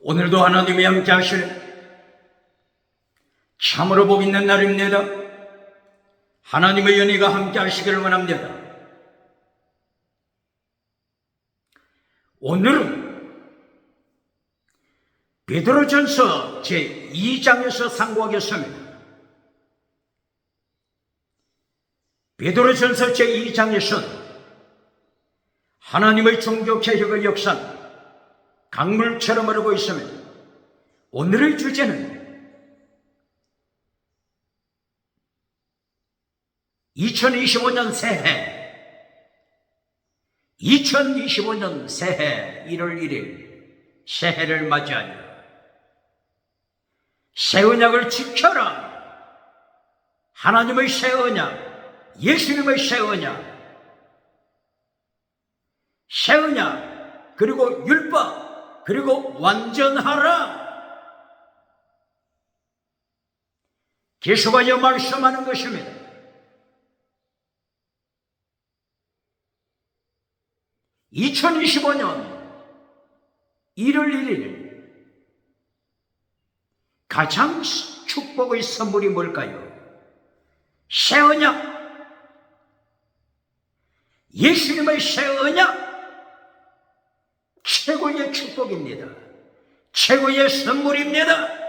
오늘도 하나님이 함께 하시는 참으로 복 있는 날입니다. 하나님의 은혜가 함께 하시기를 원합니다. 오늘은 베드로전서 제2장에서 상고하겠습니다. 베드로전서 제2장에서는 하나님의 종교개혁의 역사는 강물처럼 흐르고 있습니다. 오늘의 주제는 2025년 새해 1월 1일 새해를 맞이하여 새 언약을 지켜라. 하나님의 새 언약, 예수님의 새 언약, 새 언약, 그리고 율법, 그리고 완전하라. 계속하여 말씀하는 것입니다. (2025년 1월 1일) 가장 축복의 선물이 뭘까요? 새 언약, 예수님의 새 언약, 최고의 축복입니다. 최고의 선물입니다.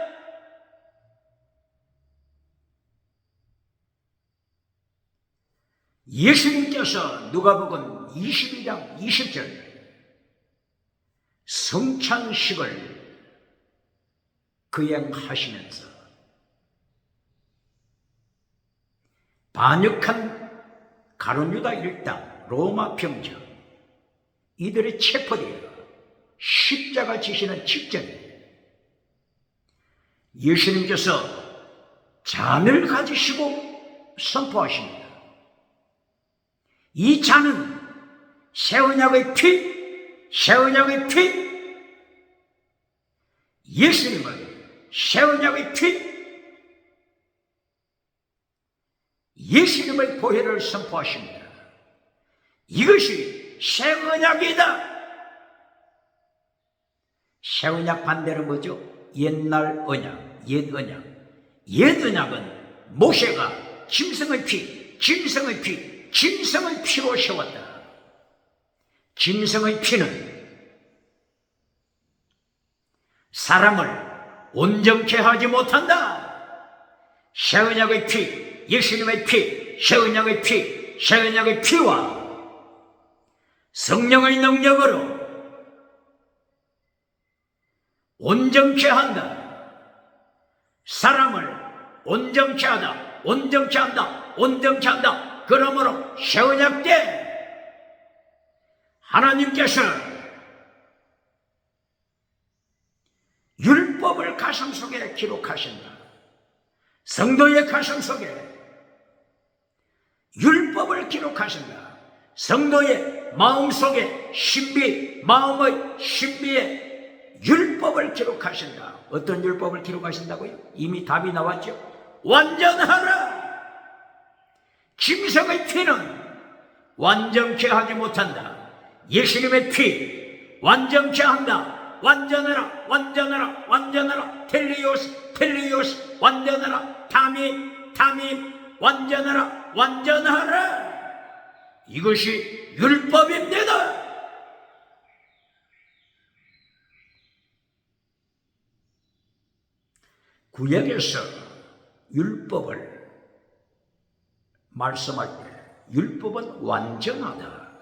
예수님께서 누가복음 22장 20절 성찬식을 거행하시면서 반역한 가룟유다 일당, 로마 병정 이들의 체포되어 십자가 지시는 직전에 예수님께서 잔을 가지시고 선포하십니다. 이 잔은 새 언약의 피, 새 언약의 피, 예수님의 새 언약의 피, 예수님의 보혈을 선포하십니다. 이것이 새 언약이다. 새 언약 반대는 뭐죠? 옛날 언약, 옛 언약. 옛 언약은 모세가 짐승의 피, 짐승의 피로 세웠다. 짐승의 피는 사람을 온전케 하지 못한다. 새 언약의 피, 예수님의 피, 새 언약의 피, 새 언약의 피와 성령의 능력으로 온전케 한다. 사람을 온전케 하다, 온전케 한다, 온전케 한다. 그러므로 새 언약 때 하나님께서 율법을 가슴속에 기록하신다. 성도의 가슴속에 율법을 기록하신다. 성도의 마음속에 신비, 마음의 신비에 율법을 기록하신다. 어떤 율법을 기록하신다고요? 이미 답이 나왔죠. 완전하라. 짐승의 피는 완전케 하지 못한다. 예수님의 피 완전케 한다. 완전하라, 완전하라, 완전하라. 텔리오스, 텔리오스, 완전하라. 타민, 타민, 완전하라, 완전하라. 이것이 율법입니다. 구약에서 율법을 말씀할 때 율법은 완전하다.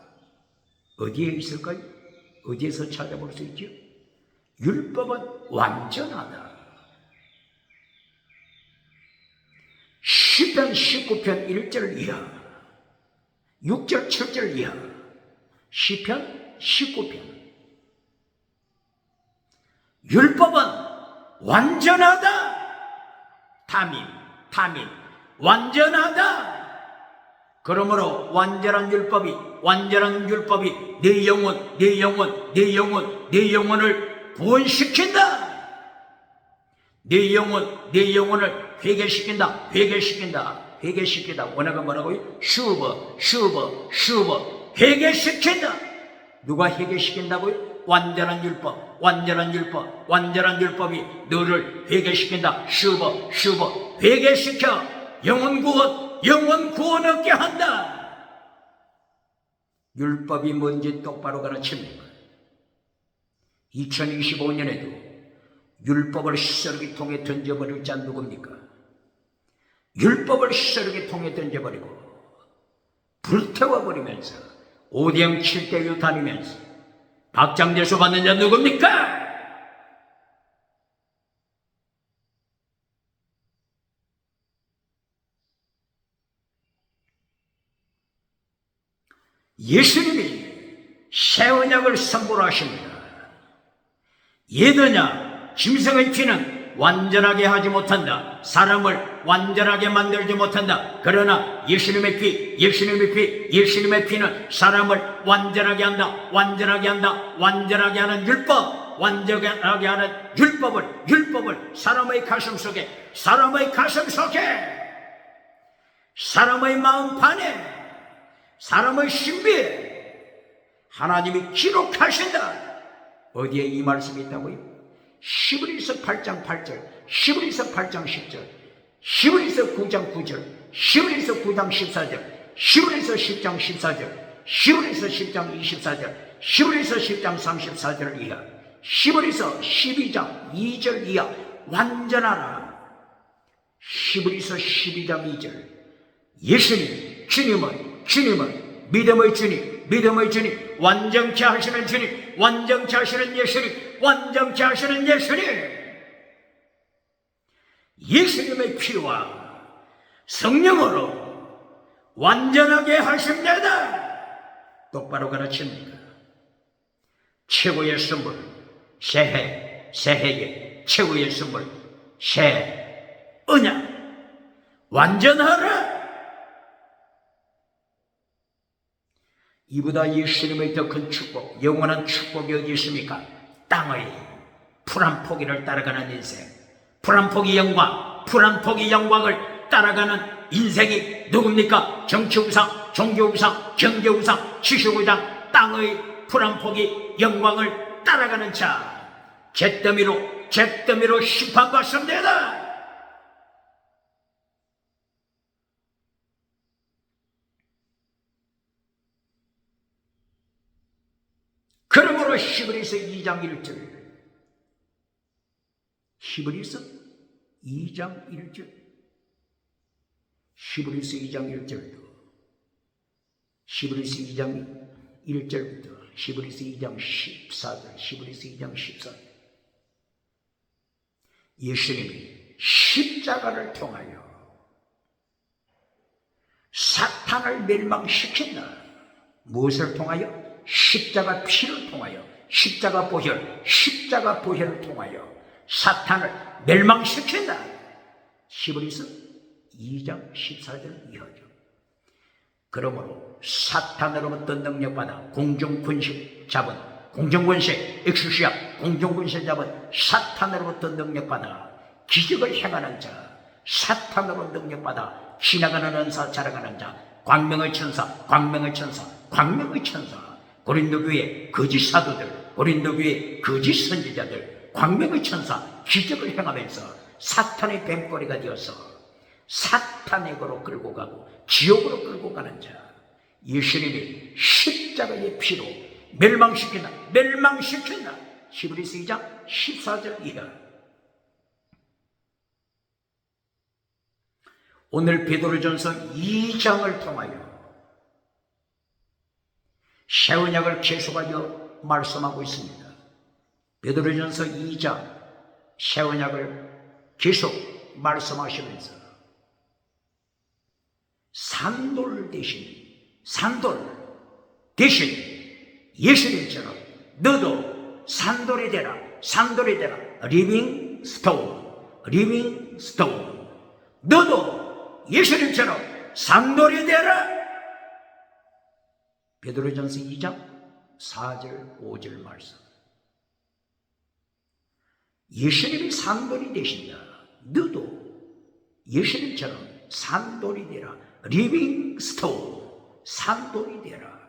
어디에 있을까요? 어디에서 찾아볼 수 있죠? 율법은 완전하다. 시편 19편 1절 이하, 6절 7절 이하. 시편 19편. 율법은 완전하다. 타민, 타민, 완전하다. 그러므로 완전한 율법이 내 영혼, 내 영혼, 내 영혼, 내 영혼을 구원시킨다. 내 영혼, 내 영혼을 회개시킨다. 회개시킨다. 회개시키다. 원어가 뭐라고요? 슈버, 슈버, 슈버. 회개시킨다. 누가 회개시킨다고요? 완전한 율법. 완전한 율법, 완전한 율법이 너를 회개시킨다. 슈버 회개시켜 영원 구원 얻게 한다. 율법이 뭔지 똑바로 가르칩니다. 2025년에도 율법을 시스루기 통에 던져버릴 자 누굽니까? 율법을 시스루기 통에 던져버리고 불태워버리면서 오대양 7대유 다니면서 박장대소 받는 자 누굽니까? 예수님이 새 언약을 선포를 하십니다. 예더냐 짐승의 피는 완전하게 하지 못한다. 사람을 완전하게 만들지 못한다. 그러나 예수님의 피는 사람을 완전하게 한다. 완전하게 하는 완전하게 하는 율법을 사람의 가슴 속에, 사람의 마음 판에, 사람의 신비에 하나님이 기록하신다. 어디에 이 말씀이 있다고요? 히브리서 8장 8절, 히브리서 8장 10절, 히브리서 9장 9절, 히브리서 9장 14절, 히브리서 10장 14절, 히브리서 10장 24절, 히브리서 10장 34절 이하, 히브리서 12장 2절 이하. 완전하라. 히브리서 12장 2절. 예수님, 주님은 믿음의 주님, 완전케 하시는 주님, 완전케 하시는 예수님, 예수님의 피와 성령으로 완전하게 하십니다. 똑바로 가르칩니다. 최고의 선물, 새해의 최고의 선물, 새 언약, 완전하라. 이보다 예수님의 더 큰 축복, 영원한 축복이 어디 있습니까? 땅의 풀 한 포기를 따라가는 인생, 풀 한 포기 영광을 따라가는 인생이 누굽니까? 정치우상, 종교우상, 경제우상, 지식우상, 땅의 풀 한 포기 영광을 따라가는 자, 잿더미로 심판받습니다. 그러므로 히브리서 2장 1절, 히브리서 2장 1절, 히브리서 2장 1절도, 히브리서 2장 1절부터 히브리서 2장 14절, 히브리서 2장 14절. 예수님이 십자가를 통하여 사탄을 멸망시킨다. 무엇을 통하여? 십자가 피를 통하여, 십자가 보혈을 통하여 사탄을 멸망시킨다. 히브리서 2장 14절 이하죠. 그러므로 사탄으로부터 능력받아 공중권세 잡은 사탄으로부터 능력받아 기적을 행하는 자, 사탄으로 능력받아 지나가는 은사 자라가는 자, 광명의 천사, 고린도 교회 거짓 사도들, 고린도 교회 거짓 선지자들, 광명의 천사, 기적을 행하면서 사탄의 뱀꼬리가 되어서 사탄에게로 끌고 가고 지옥으로 끌고 가는 자, 예수님이 십자가의 피로 멸망시킨다. 히브리서 2장 14절 이하. 오늘 베드로전서 2장을 통하여 새 언약을 계속하여 말씀하고 있습니다. 베드로전서 2장 새 언약을 계속 말씀하시면서 산돌 대신 예수님처럼 너도 산돌이 되라. 리빙 스톤. 너도 예수님처럼 산돌이 되라. 베드로전서 2장 4절 5절 말씀. 예수님이 산돌이 되신다. 너도 예수님처럼 산돌이 되라. 리빙 스톤, 산돌이 되라.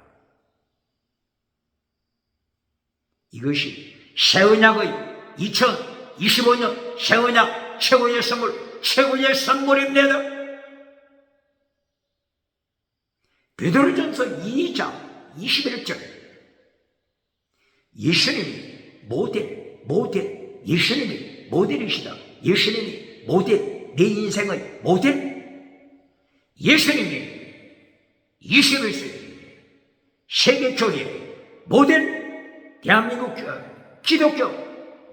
이것이 새 언약의 2025년 새 언약 최고의 선물입니다. 베드로전서 2장 21절. 예수님이 예수님이 모델이시다. 예수님이 내 인생의 모델. 예수님이 21세기 세계교회 모델, 대한민국 기독교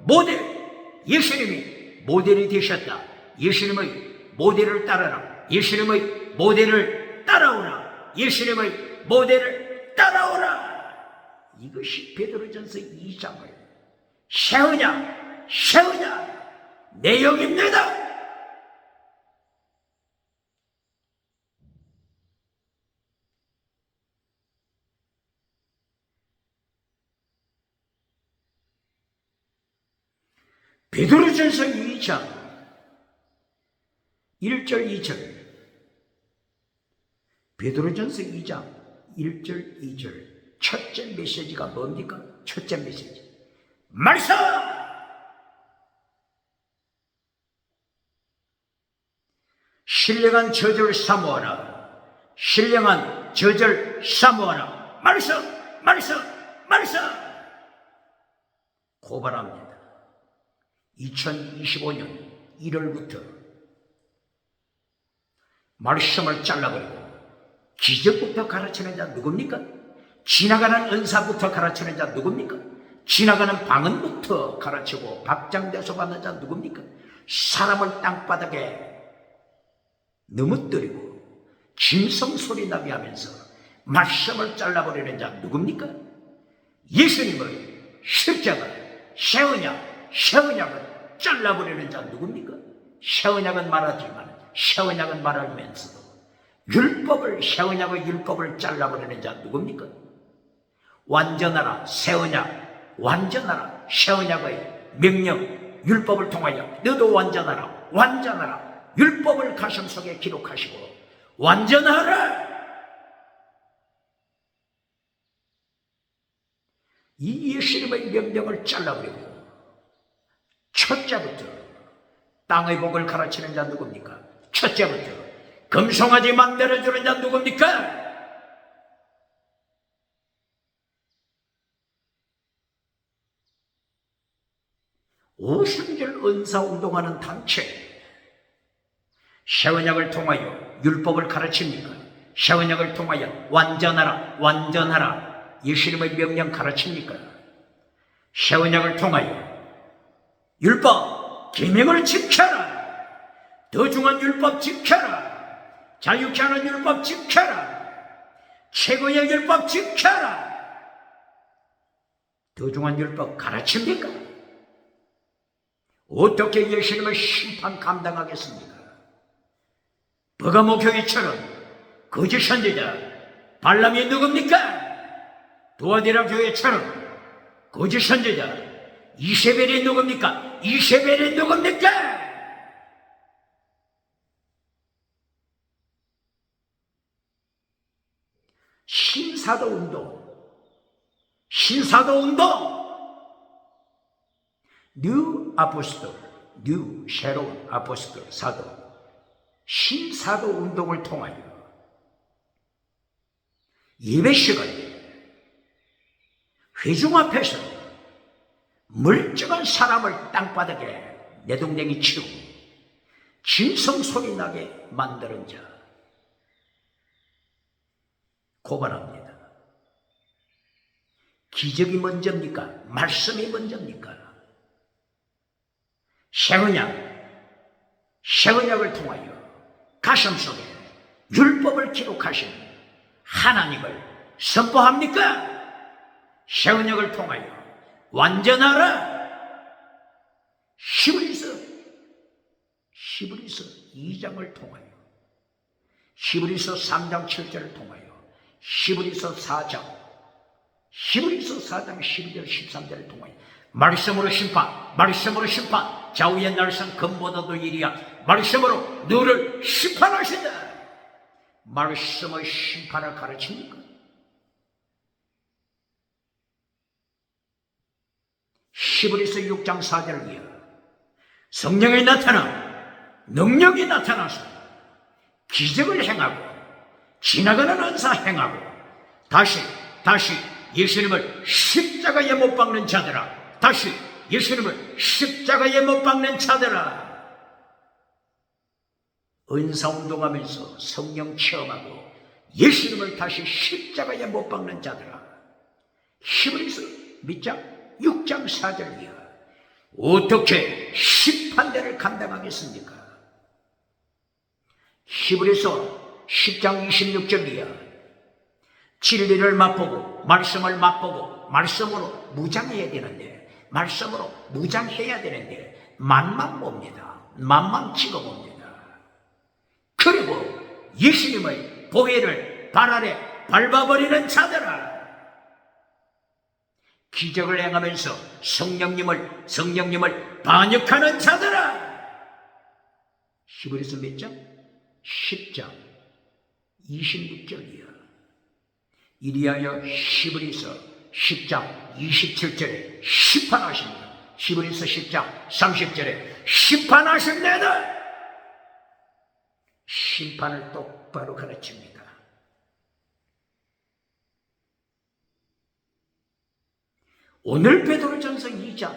모델. 예수님이 모델이 되셨다. 예수님의 모델을 따라라. 예수님의 모델을 따라오라. 예수님의 모델을 따라오라. 이것이 베드로전서 2장의 새 언약 내용입니다. 베드로전서 2장 1절 2절. 베드로전서 2장 1절 2절. 첫째 메시지가 뭡니까? 첫째 메시지 말씀. 신령한 저절 사모하라. 신령한 저절 사모하라. 말씀. 고발합니다. 2025년 1월부터 말씀을 잘라버리고 기적부터 가르치는 자 누굽니까? 지나가는 은사부터 가르치는 자 누굽니까? 지나가는 방언부터 가르치고 박장대소 받는 자 누굽니까? 사람을 땅바닥에 넘어뜨리고 짐승 소리 나게 하면서 말씀을 잘라버리는 자 누굽니까? 예수님의 십자가 새 언약을 잘라버리는 자 누굽니까? 새 언약은 말하지만 새 언약은 말하면서도 새 언약의 율법을 잘라버리는 자 누굽니까? 완전하라 새 언약, 완전하라 새 언약의 명령 율법을 통하여 너도 완전하라 율법을 가슴속에 기록하시고 완전하라. 이 예수님의 명령을 잘라버리고 첫째부터 땅의 복을 가르치는 자 누굽니까? 첫째부터 금송아지 만들어주는 자 누굽니까? 오순절 은사운동하는 단체. 새 언약을 통하여 율법을 가르칩니까? 새 언약을 통하여 완전하라 예수님의 명령 가르칩니까? 새 언약을 통하여 율법 계명을 지켜라. 더 중한 율법 지켜라. 자유케 하는 율법 지켜라. 최고의 율법 지켜라. 더 중한 율법 가르칩니까? 어떻게 예수님의 심판 감당하겠습니까? 버가모 교회처럼 거짓 선지자 발람이 누굽니까? 도아디라 교회처럼 거짓 선지자 이세벨이 누굽니까? 신사도 운동 뉴 아포스톨, 새로운 아포스톨, 사도, 신사도 운동을 통하여 예배 시간에 회중 앞에서 멀쩡한 사람을 땅바닥에 내동댕이 치고 짐승 소리 나게 만드는 자 고발합니다. 기적이 먼저입니까? 말씀이 먼저입니까? 새 언약을 통하여 가슴속에 율법을 기록하신 하나님을 선포합니까? 새 언약을 통하여 완전하라. 히브리서 2장을 통하여 히브리서 3장 7절을 통하여 히브리서 4장 12절 13절을 통하여 말씀으로 심판 좌우의 날선 금보다도 이리야 말씀으로 너를 심판하신다. 말씀의 심판을 가르칩니까? 히브리서 6장 4절을 이어 성령이 나타나 능력이 나타나서 기적을 행하고 지나가는 은사 행하고 다시 예수님을 십자가에 못 박는 자들아, 다시 예수님을 십자가에 못 박는 자들아, 은사 운동하면서 성령 체험하고 예수님을 다시 십자가에 못 박는 자들아. 히브리서 몇 장? 6장 4절이야. 어떻게 심판대를 감당하겠습니까? 히브리서 10장 26절이야. 진리를 맛보고 말씀을 맛보고 말씀으로 무장해야 되는데, 말씀으로 무장해야 되는데 만만 봅니다. 만만 찍어봅니다. 그리고 예수님의 보혈을 발 아래 밟아버리는 자들아, 기적을 행하면서 성령님을 반역하는 자들아. 히브리서 몇 장? 10장 26절이야. 이리하여 히브리서 10장 27절에 심판하십니다. 히브리서 10장 30절에 심판하십니다. 심판을 똑바로 가르칩니다. 오늘 베드로전서 2장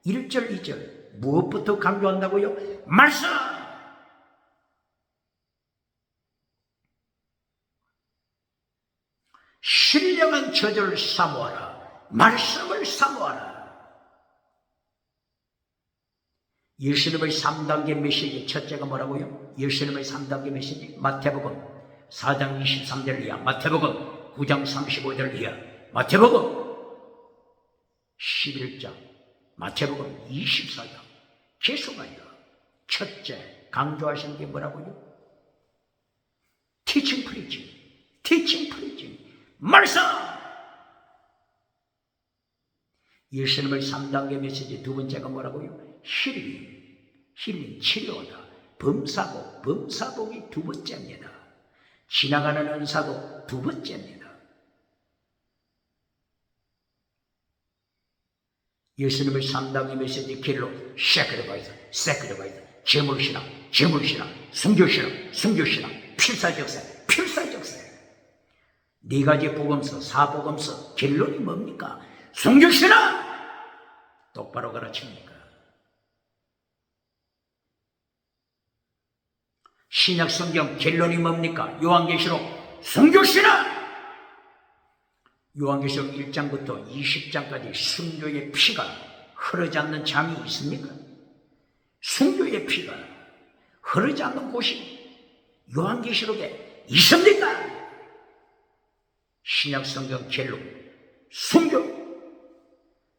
1절 2절 무엇부터 강조한다고요? 말씀! 신령한 저절을 사모하라. 말씀을 사모하라. 예수님의 3단계 메시지 첫째가 뭐라고요? 예수님의 3단계 메시지 마태복음 4장 23절 이하, 마태복음 9장 35절 이하, 마태복음 11장, 마태복음 24장 계속하여 첫째 강조하신 게 뭐라고요? 티칭 프리징 말씀! 예수님의 3단계 메시지 두 번째가 뭐라고요? 힐링, 치료다. 범사복이 두 번째입니다. 지나가는 은사도 두 번째입니다. 예수님의 3단계 메시지 길로 세크리바이즈, 제물신앙, 순교신앙, 필사적세. 네 가지 복음서, 사복음서 결론이 뭡니까? 순교신앙! 똑바로 가르칩니까? 신약 성경 결론이 뭡니까? 요한계시록 순교신앙! 요한계시록 1장부터 20장까지 순교의 피가 흐르지 않는 장이 있습니까? 순교의 피가 흐르지 않는 곳이 요한계시록에 있습니까? 신약 성경 결론 순교.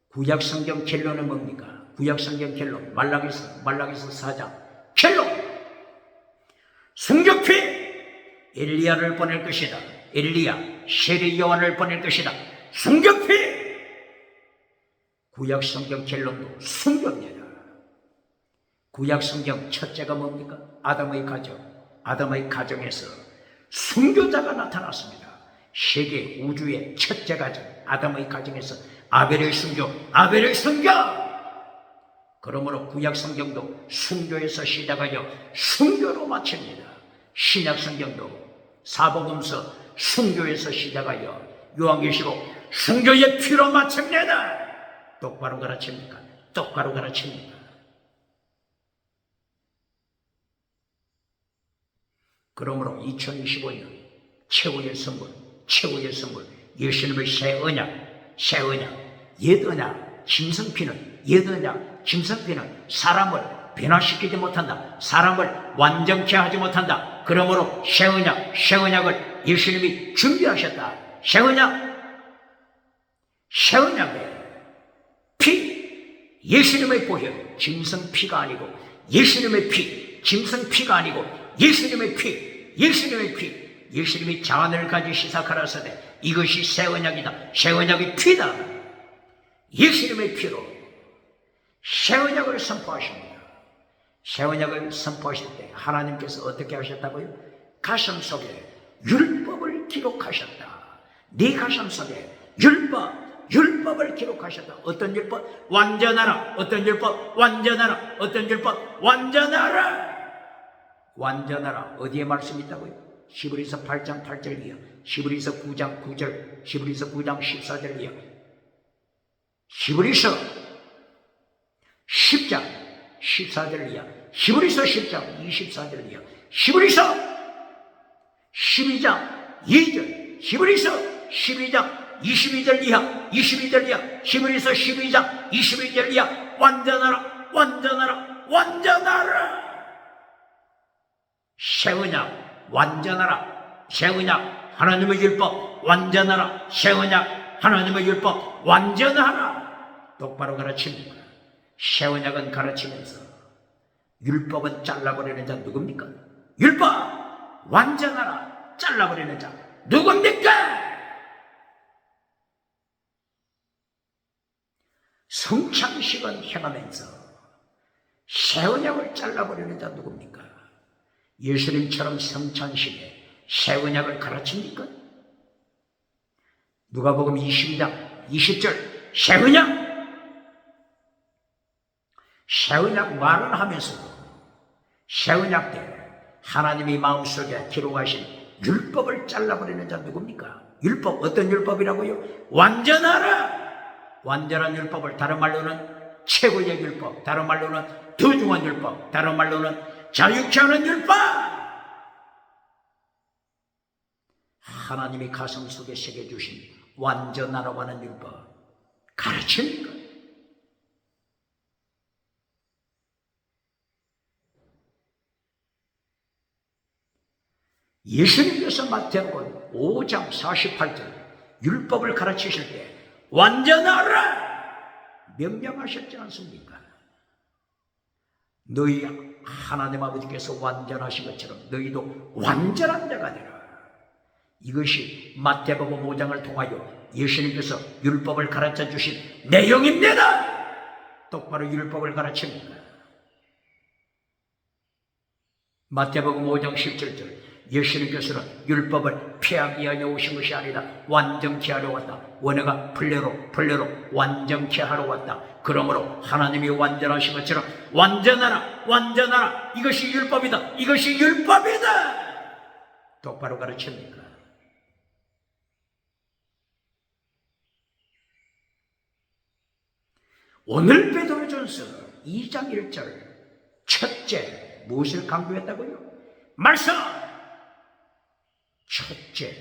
구약 성경 결론은 뭡니까? 구약 성경 결론 말라기서 4장 결론 순교피 엘리야를 보낼 것이다. 엘리야 세례 요한을 보낼 것이다. 순교피. 구약 성경 결론도 순교입니다. 구약 성경 첫째가 뭡니까? 아담의 가정에서 순교자가 나타났습니다. 세계 우주의 첫째 가정 아담의 가정에서 아벨의 순교. 그러므로 구약 성경도 순교에서 시작하여 순교로 마칩니다. 신약 성경도 사복음서 순교에서 시작하여 요한계시록 순교의 피로 마칩니다. 똑바로 가르칩니까? 그러므로 2025년 최후의 선물 예수님의 새 언약, 옛 언약, 짐승피는 사람을 변화시키지 못한다. 사람을 완전케 하지 못한다. 그러므로 새 언약을 예수님이 준비하셨다. 새 언약의 피, 예수님의 보혈, 짐승피가 아니고 예수님의 피, 짐승피가 아니고 예수님의 피, 예수님이 자언을 가지시사 가라사대 이것이 새 언약이다. 새 언약의 피다. 예수님의 피로 새 언약을 선포하십니다. 새 언약을 선포하실 때 하나님께서 어떻게 하셨다고요? 가슴 속에 율법을 기록하셨다. 네 가슴 속에 율법을 기록하셨다. 어떤 율법? 완전하라. 어떤 율법? 완전하라. 어떤 율법? 완전하라. 완전하라. 어디에 말씀이 있다고요? 히브리서 8장 8절 이하, 히브리서 9장 9절, 히브리서 9장 14절 이하, 히브리서 10장 14절 이하, 히브리서 10장 24절 이하, 히브리서 12장 2절, 히브리서 12장 22절 이하, 22절 이하, 히브리서 12장 22절 이하. 완전하라. 완전하라. 완전하라. 새 언약 완전하라. 새 언약 하나님의 율법 완전하라. 새 언약 하나님의 율법 완전하라. 똑바로 가르칩니다. 새 언약은 가르치면서 율법은 잘라버리는 자 누굽니까? 율법 완전하라. 잘라버리는 자 누굽니까? 성찬식은 행하면서 새 언약을 잘라버리는 자 누굽니까? 예수님처럼 성찬식에 새 언약을 가르칩니까? 누가복음 22장 20절 새 언약. 새 언약 말을 하면서도 새 언약 때 하나님이 마음속에 기록하신 율법을 잘라버리는 자 누굽니까? 율법 어떤 율법이라고요? 완전하라. 완전한 율법을 다른 말로는 최고의 율법, 다른 말로는 더 중한 율법, 다른 말로는 자유케 하는 율법. 하나님이 가슴 속에 새겨주신 완전하라고 하는 율법 가르칩니까? 예수님께서 마태복음 5장 48절 율법을 가르치실 때 완전하라 명령하셨지 않습니까? 너희 하나님 아버지께서 완전하신 것처럼 너희도 완전한 자가 되라. 이것이 마태복음 5장을 통하여 예수님께서 율법을 가르쳐 주신 내용입니다. 똑바로 율법을 가르칩니다. 마태복음 5장 17절 예수님께서는 율법을 폐하기 위하여 오신 것이 아니라 완전케 하러 왔다. 원어가 플레로 완전케 하러 왔다. 그러므로 하나님이 완전하신 것처럼 완전하라. 완전하라. 이것이 율법이다. 이것이 율법이다. 똑바로 가르칩니까? 오늘 베드로전서 2장 1절 첫째 무엇을 강조했다고요? 말씀. 첫째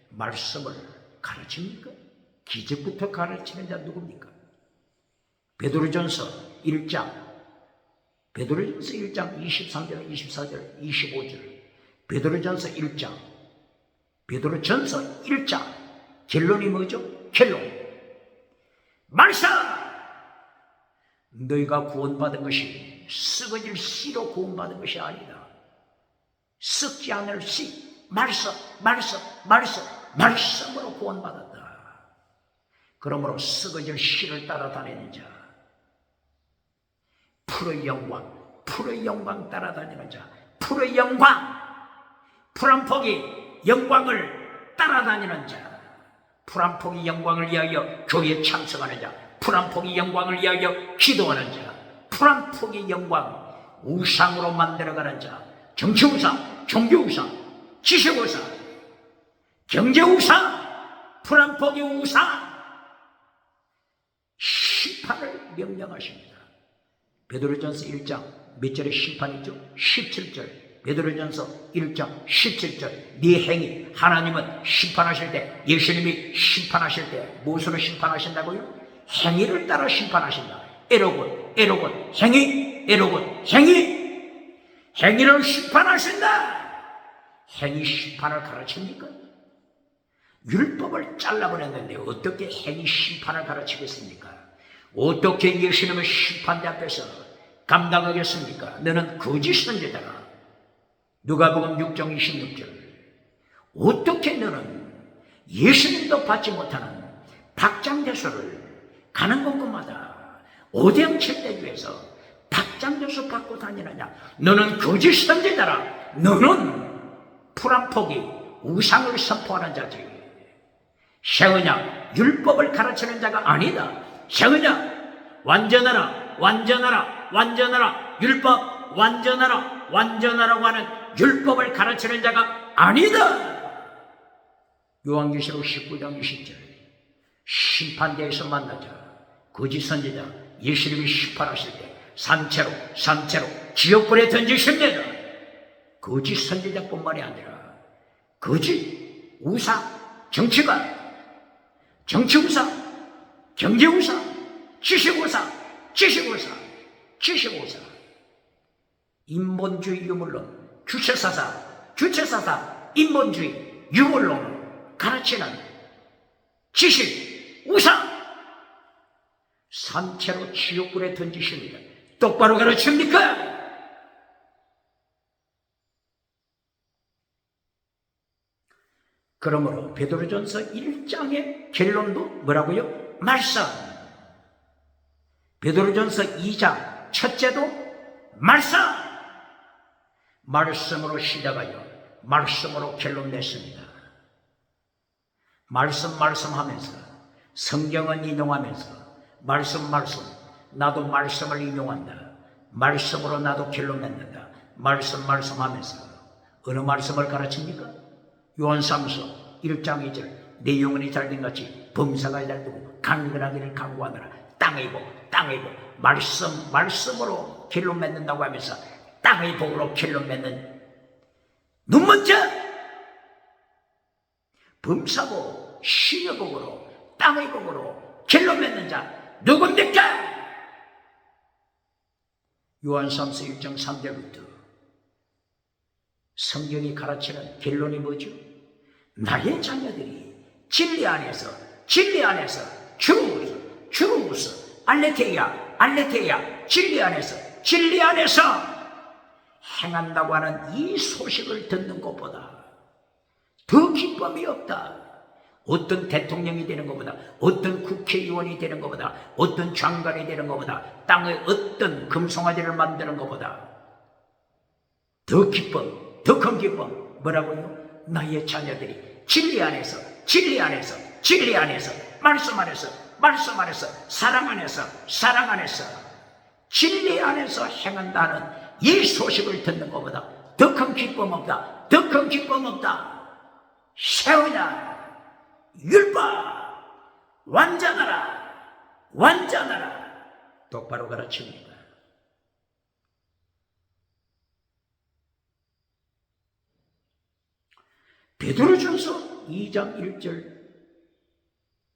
말씀을 가르칩니까? 기적부터 가르치는 자 누굽니까? 베드로전서 1장 23절 24절 25절 베드로전서 1장 결론이 뭐죠? 결론 말씀. 너희가 구원받은 것이 썩어질 씨로 구원받은 것이 아니다. 썩지 않을 씨 말씀으로 구원받았다. 그러므로 썩어질 씨를 따라다니는 자, 풀의 영광 따라다니는 자, 풀의 영광, 풀 한 폭이 영광을 따라다니는 자, 풀 한 폭이 영광을 위하여 교회에 참석하는 자, 풀 한 폭이 영광을 위하여 기도하는 자, 풀 한 폭이 영광 우상으로 만들어가는 자, 정치우상, 종교우상, 지식우상, 경제우상, 풀 한 폭이 우상, 심판을 명령하십니다. 베드로전서 1장 몇 절에 심판이죠? 17절. 베드로전서 1장 17절. 네 행위, 하나님은 심판하실 때, 예수님이 심판하실 때 무엇으로 심판하신다고요? 행위를 따라 심판하신다. 에로군 행위, 에로군 행위를 심판하신다. 행위 심판을 가르칩니까? 율법을 잘라버렸는데 어떻게 행위 심판을 가르치겠습니까? 어떻게 예수님의 심판대 앞에서 감당하겠습니까? 너는 거짓 선지자라. 누가복음 6장 26절. 어떻게 너는 예수님도 받지 못하는 박장대소를 가는 곳곳마다 오대양칠대교에서 박장대소 받고 다니느냐? 너는 거짓 선지자라. 너는 풀 한 폭이 우상을 선포하는 자지. 샤으냐 율법을 가르치는 자가 아니다. 샤으냐 완전하라 완전하라 완전하라 율법 완전하라 완전하라고 하는 율법을 가르치는 자가 아니다. 요한계시록 19장 20절 심판대에서 만나자. 거짓 선지자 예수님이 심판하실 때 산채로 지옥불에 던지십니다. 거짓 선지자뿐만이 아니라 거짓 우사 정치가 정치우사, 경제우사, 지식우사, 인본주의 유물론, 주체사상, 인본주의 유물론을 가르치는 지식우사, 산채로 지옥불에 던지십니다. 똑바로 가르칩니까? 그러므로 베드로전서 1장의 결론도 뭐라고요? 말씀. 베드로전서 2장 첫째도 말씀. 말씀으로 시작하여 말씀으로 결론 냈습니다. 말씀하면서 성경은 인용하면서 말씀 나도 말씀을 인용한다. 말씀으로 나도 결론 맺는다. 말씀하면서 어느 말씀을 가르칩니까? 요한삼서 1장 2절 내 영혼이 잘된 같이 범사가 잘되고 강건하기를 강구하느라 땅의 복 말씀으로 결론 맺는다고 하면서 땅의 복으로 결론 맺는 눈먼저 범사복 신여복으로 땅의 복으로 결론 맺는 자 누굽니까? 요한삼서 1장 3절부터 성경이 가르치는 결론이 뭐죠? 나의 자녀들이 진리 안에서 주루스 알레테야 진리 안에서 행한다고 하는 이 소식을 듣는 것보다 더 기쁨이 없다. 어떤 대통령이 되는 것보다, 어떤 국회의원이 되는 것보다, 어떤 장관이 되는 것보다, 땅의 어떤 금송아지를 만드는 것보다 더 큰 기쁨 뭐라고요? 나의 자녀들이 진리 안에서 말씀 안에서 사랑 안에서 진리 안에서 행한다는 이 소식을 듣는 것보다 더 큰 기쁨 없다. 세우냐 율법 완전하라 똑바로 가르칩니다. 베드로전서 2장 1절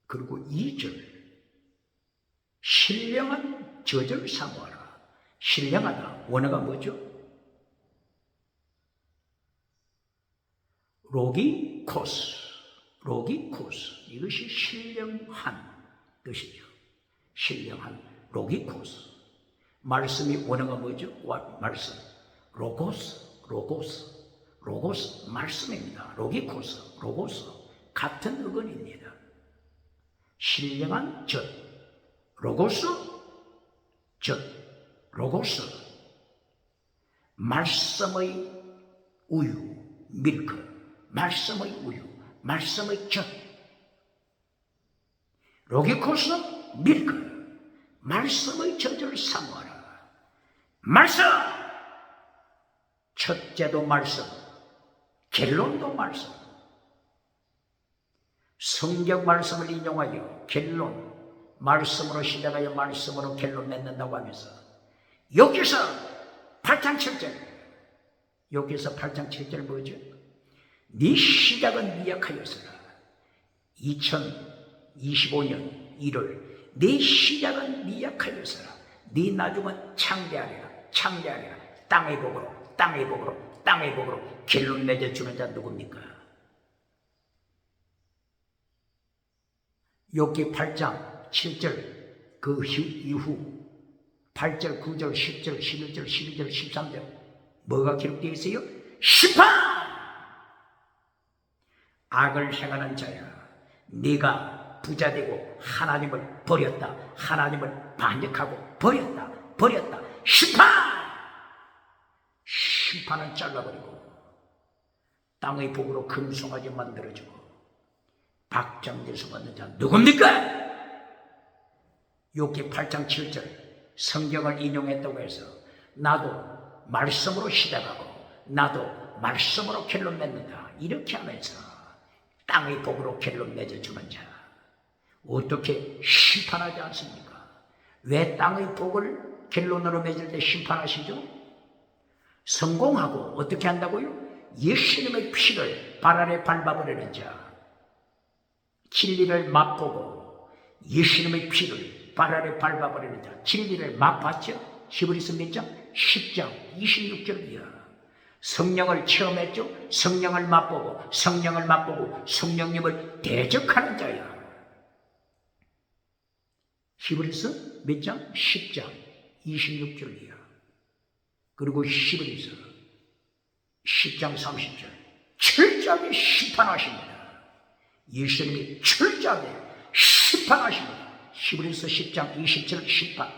그리고 2절 신령한 저절 사모하라. 신령하다 원어가 뭐죠? 로기코스 이것이 신령한 뜻이죠. 신령한 로기코스 말씀이 원어가 뭐죠? 말씀 로고스 말씀입니다. 로고스 같은 어근입니다. 신령한 로고스 말씀의 우유 밀크 말씀의 젖 로기코스 밀크 말씀의 젖을 사모하라. 말씀 첫째도 말씀 결론도 말씀. 성경 말씀을 인용하여 결론 말씀으로 시작하여 말씀으로 결론 맺는다고 하면서 여기서 8장 7절 뭐죠? 네 시작은 미약하였으나 2025년 1월 네 시작은 미약하였으나 네 나중은 창대하리라. 땅의 복으로 결론 맺어주는 자 누굽니까? 욥기 8장 7절 그 이후 8절 9절 10절 11절 12절 13절 뭐가 기록되어 있어요? 심판! 악을 행하는 자야 네가 부자되고 하나님을 버렸다. 하나님을 반역하고 버렸다. 심판은 잘라버리고 땅의 복으로 금송아지 만들어주고 박장대소 받는 자 누굽니까? 욥기 8장 7절 성경을 인용했다고 해서 나도 말씀으로 시작하고 나도 말씀으로 결론 맺는다 이렇게 하면서 땅의 복으로 결론 맺어주는 자 어떻게 심판하지 않습니까? 왜 땅의 복을 결론으로 맺을 때 심판하시죠? 성공하고 어떻게 한다고요? 예수님의 피를 발 아래 밟아버리는 자 진리를 맛보고 예수님의 피를 발 아래 밟아버리는 자 진리를 맛봤죠? 히브리서 몇 장? 10장 26절이야. 성령을 체험했죠? 성령을 맛보고 성령님을 대적하는 자야. 히브리서 몇 장? 10장 26절이야. 그리고 히브리서 10장 30절 철저하게 심판하십니다. 예수님이 철저하게 심판하십니다. 히브리서 10장 20절 심판,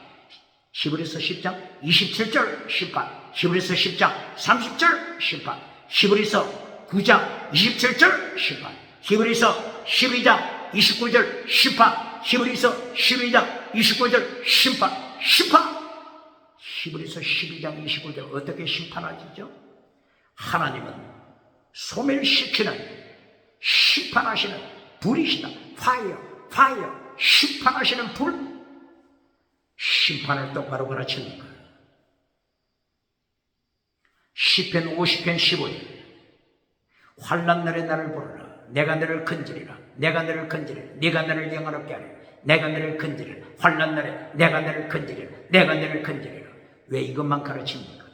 히브리서 10장 27절 심판, 히브리서 10장 30절 심판, 히브리서 9장 27절 심판, 히브리서 12장 29절 심판, 히브리서 12장 29절 심판. 히브리서 12장 29절 어떻게 심판하시죠? 하나님은 소멸시키는 심판하시는 불이시다. 파이어 심판하시는 불. 심판을 똑바로 가르칩니까? 시편 50편 15절 환난 날에 나를 부르라. 내가 너를 건지리라. 내가 너를 건지리라. 네가 너를 영화롭게 하리라. 내가 너를 건지리라. 환난 날에 내가 너를 건지리라. 내가 너를 건지리라. 왜 이것만 가르칩니까?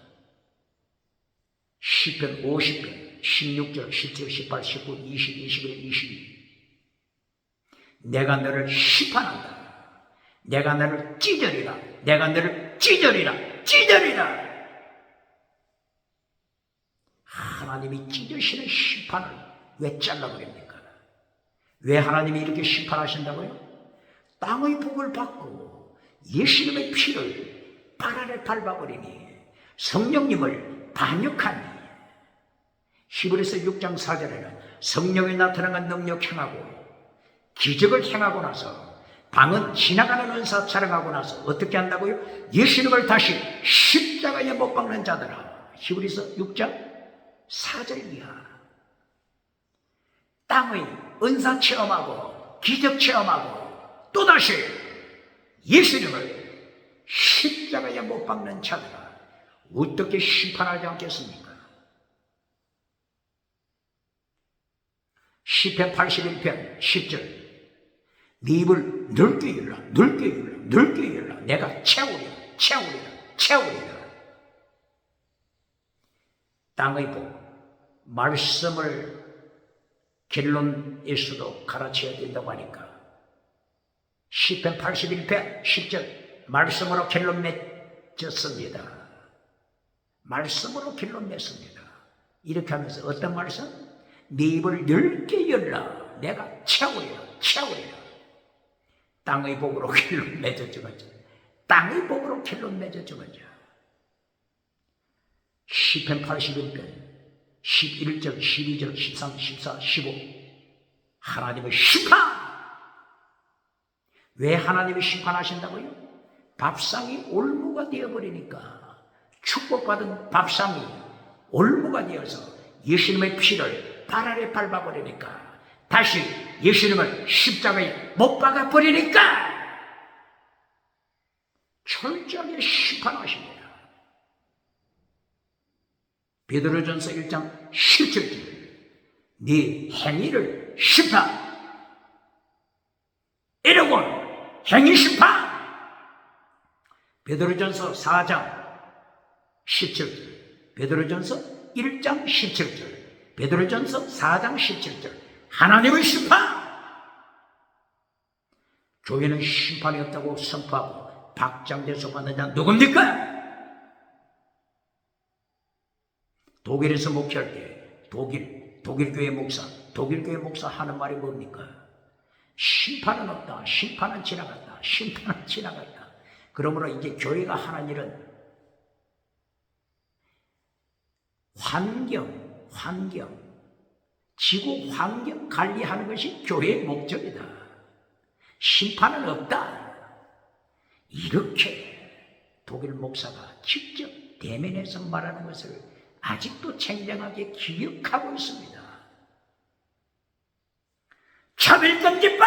시편 50편 16절 17, 18, 19, 20, 21, 22 내가 너를 심판한다. 내가 너를 찢으리라. 내가 너를 찢으리라. 하나님이 찢으시는 심판을 왜 잘라버립니까? 왜 하나님이 이렇게 심판하신다고요? 땅의 복을 받고 예수님의 피를 발 아래 밟아버리니 성령님을 반역하니 히브리서 6장 4절에는 성령이 나타나는 능력 행하고 기적을 행하고 나서 방은 지나가는 은사 자랑하고 나서 어떻게 한다고요? 예수님을 다시 십자가에 못 박는 자들아. 히브리서 6장 4절 이하. 땅의 은사 체험하고 기적 체험하고 또다시 예수님을 십자가에 못 박는 자들아. 어떻게 심판하지 않겠습니까? 시편 81편 10절 네 입을 넓게 열라. 내가 채우리라. 땅의 복 말씀을 결론에서도 가르쳐야 된다고 하니까 시편 81편 10절 말씀으로 결론 맺었습니다. 말씀으로 결론 맺습니다. 이렇게 하면서 어떤 말씀? 네 입을 넓게 열라. 내가 채우리라. 땅의 복으로 결론 맺어주면서 땅의 복으로 결론 맺어주면서 시편 81편 11절 12절 13 14 15 하나님의 심판. 왜 하나님이 심판하신다고요? 밥상이 올무가 되어버리니까 축복받은 밥상이 올무가 되어서 예수님의 피를 발 아래 밟아버리니까 다시 예수님을 십자가에 못 박아버리니까 철저하게 심판하십니다. 베드로전서 1장 17절 네 행위를 심판 이러곤 행위 심판. 베드로전서 4장 17절 베드로전서 1장 17절 베드로전서 4장 17절 하나님의 심판. 교회는 심판이 없다고 선포하고 박장대소 받는 자 누굽니까? 독일에서 목회할 때 독일 교회 목사 하는 말이 뭡니까? 심판은 없다. 심판은 지나갔다. 그러므로 이제 교회가 하는 일은 환경 지구 환경 관리하는 것이 교회의 목적이다. 심판은 없다. 이렇게 독일 목사가 직접 대면해서 말하는 것을 아직도 생생하게 기억하고 있습니다. 차별금지법!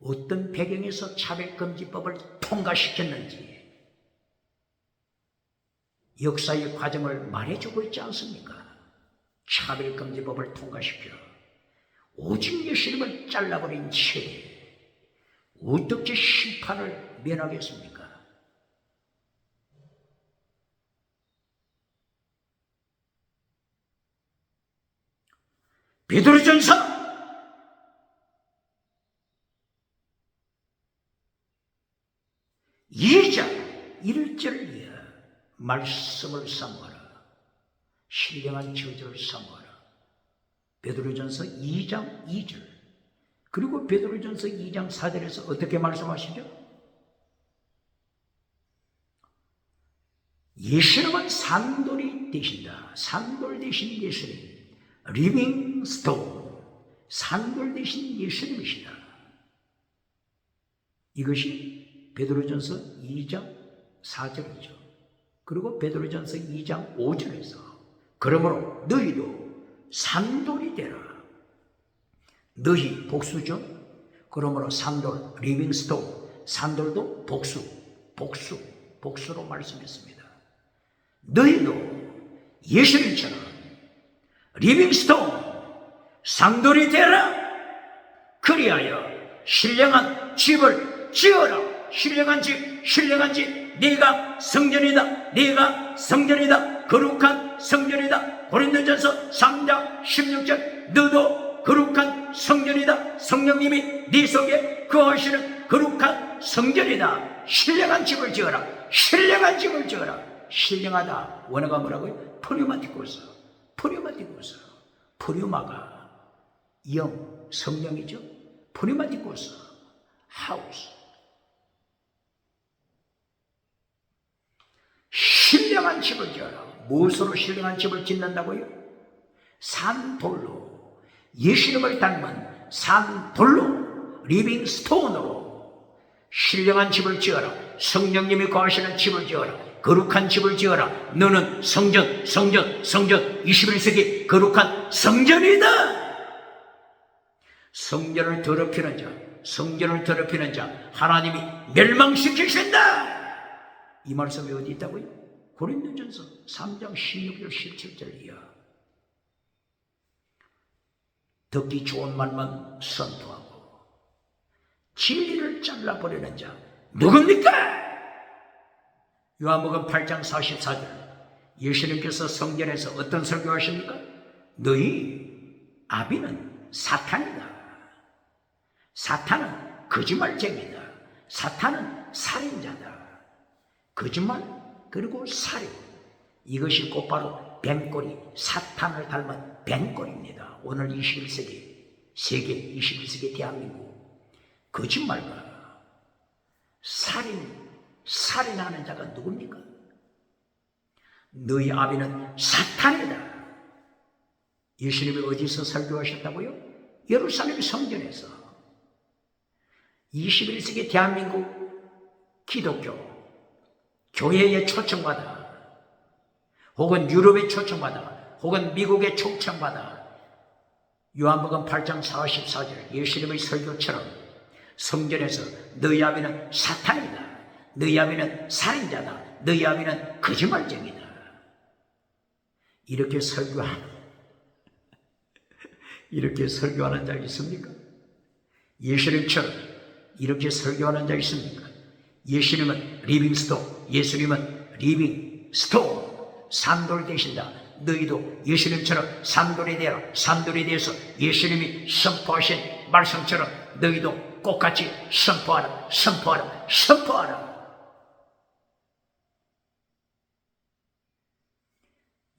어떤 배경에서 차별금지법을 통과시켰는지 역사의 과정을 말해주고 있지 않습니까? 차별금지법을 통과시켜 오직 예수님을 잘라버린 채 어떻게 심판을 면하겠습니까? 베드로전서 2장 1절이야. 말씀을 삼가라. 신령한 저주를 삼가라. 베드로전서 2장 2절. 그리고 베드로전서 2장 4절에서 어떻게 말씀하시죠? 예수님은 산돌이 되신다. 산돌 되신 예수님. 리빙 스톤. 산돌 되신 예수님이시다. 이것이 베드로전서 2장 4절이죠. 그리고 베드로전서 2장 5절에서 그러므로 너희도 산돌이 되라. 너희 복수죠. 그러므로 산돌, 리빙스톤, 산돌도 복수로 말씀했습니다. 너희도 예수님처럼 리빙스톤, 산돌이 되라. 그리하여 신령한 집을 지어라. 신령한 집, 네가 성전이다. 네가 성전이다. 거룩한 성전이다. 고린도전서 3장 16절. 너도 거룩한 성전이다. 성령님이 네 속에 거하시는 거룩한 성전이다. 신령한 집을 지어라. 신령한 집을 지어라. 신령하다. 원어가 뭐라고요? 프리마티코스. 프리마가 영, 성령이죠. 프리마티코스, 하우스. 신령한 집을 지어라. 무엇으로 신령한 집을 짓는다고요? 산돌로, 예수님을 닮은 산돌로, 리빙스톤으로 신령한 집을 지어라. 성령님이 거하시는 집을 지어라. 거룩한 집을 지어라. 너는 성전 21세기 거룩한 성전이다. 성전을 더럽히는 자 하나님이 멸망시키신다. 이 말씀이 어디 있다고요? 고린도전서 3장 16절 17절 이하. 듣기 좋은 말만 선포하고 진리를 잘라버리는 자 누굽니까? 요한복음 8장 44절. 예수님께서 성전에서 어떤 설교하십니까? 너희 아비는 사탄이다. 사탄은 거짓말쟁이다. 사탄은 살인자다. 거짓말 그리고 살인, 이것이 곧바로 뱀꼬리, 사탄을 닮은 뱀꼬리입니다. 오늘 21세기 세계 21세기 대한민국 거짓말과 살인하는 자가 누굽니까? 너희 아비는 사탄이다. 예수님이 어디서 설교하셨다고요? 예루살렘 성전에서. 21세기 대한민국 기독교 교회에 초청받아, 혹은 유럽에 초청받아, 혹은 미국에 초청받아 요한복음 8장 44절 예수님의 설교처럼 성전에서 너희 아비는 사탄이다. 너희 아비는 살인자다. 너희 아비는 거짓말쟁이다. 이렇게 설교하는 자 있습니까? 예수님처럼 이렇게 설교하는 자 있습니까? 예수님은 리빙스톤, 예수님은 리빙스톤, 산돌 되신다. 너희도 예수님처럼 산돌이 되라. 산돌이 되어서 예수님이 선포하신 말씀처럼 너희도 똑같이 선포하라.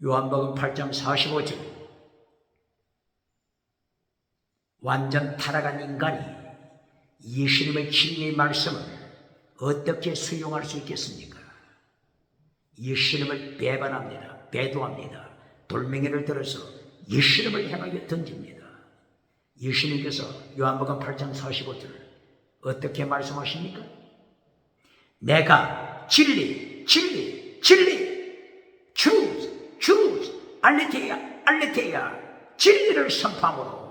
요한복음 8장 45절. 완전 타락한 인간이 예수님의 진리의 말씀을 어떻게 수용할 수 있겠습니까? 예수님을 배반합니다. 배도합니다. 돌멩이를 들어서 예수님을 향하여 던집니다. 예수님께서 요한복음 8장 45절 어떻게 말씀하십니까? 내가 진리, truth, 알레테야, 진리를 선포함으로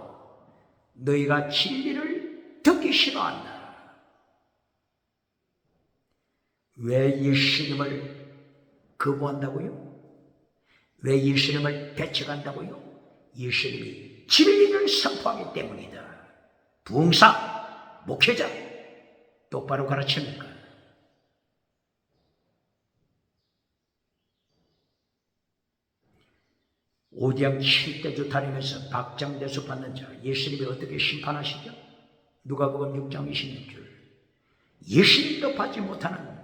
너희가 진리를 듣기 싫어한다. 왜 예수님을 거부한다고요? 왜 예수님을 배척한다고요? 예수님이 진리를 선포하기 때문이다. 부흥사, 목회자 똑바로 가르칩니까? 오대양 7대주 다니면서 박장대소 받는 자 예수님이 어떻게 심판하시죠? 누가복음 6장 26절 예수님도 받지 못하는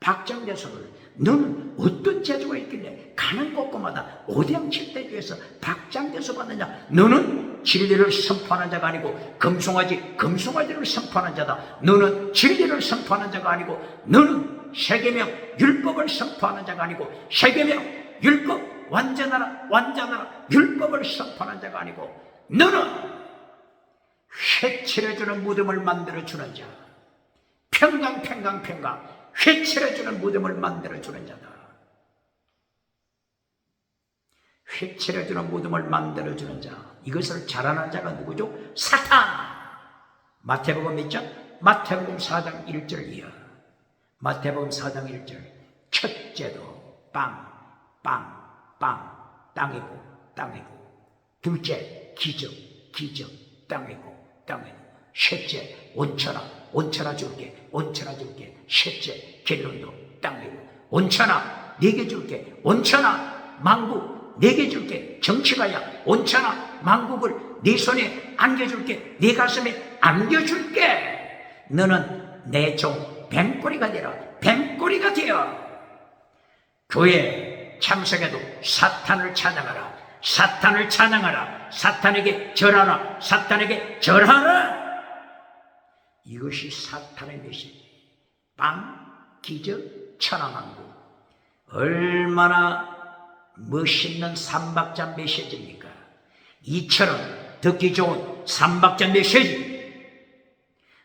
박장대소를 너는 어떤 재주가 있길래 가는 곳곳마다 오대양 7대주에서 박장대소 받느냐? 너는 진리를 선포하는 자가 아니고 금송아지를 선포하는 자다. 너는 진리를 선포하는 자가 아니고 너는 세계명 율법을 선포하는 자가 아니고 세계명 율법 완전하라 율법을 선포하는 자가 아니고 너는 회칠해주는 무덤을 만들어주는 자 평강 회칠해주는 무덤을 만들어주는 자다. 회칠해주는 무덤을 만들어주는 자 이것을 잘하는 자가 누구죠? 사탄. 마태복음 있죠? 마태복음 4장 1절 이하 마태복음 4장 1절 첫째도 땅이고 둘째 기적 땅이고 셋째 온천하 줄게 셋째 갤론도 땅이고 온천하 네개 줄게 온천하 만국 네개 줄게 정치가야 온천하 만국을 네 손에 안겨줄게 네 가슴에 안겨줄게 너는 내 종 뱀꼬리가 되어 교회 참석해도 사탄을 찬양하라 사탄에게 절하라 이것이 사탄의 메시지. 기적, 천하만국 얼마나 멋있는 삼박자 메시지입니까? 이처럼 듣기 좋은 삼박자 메시지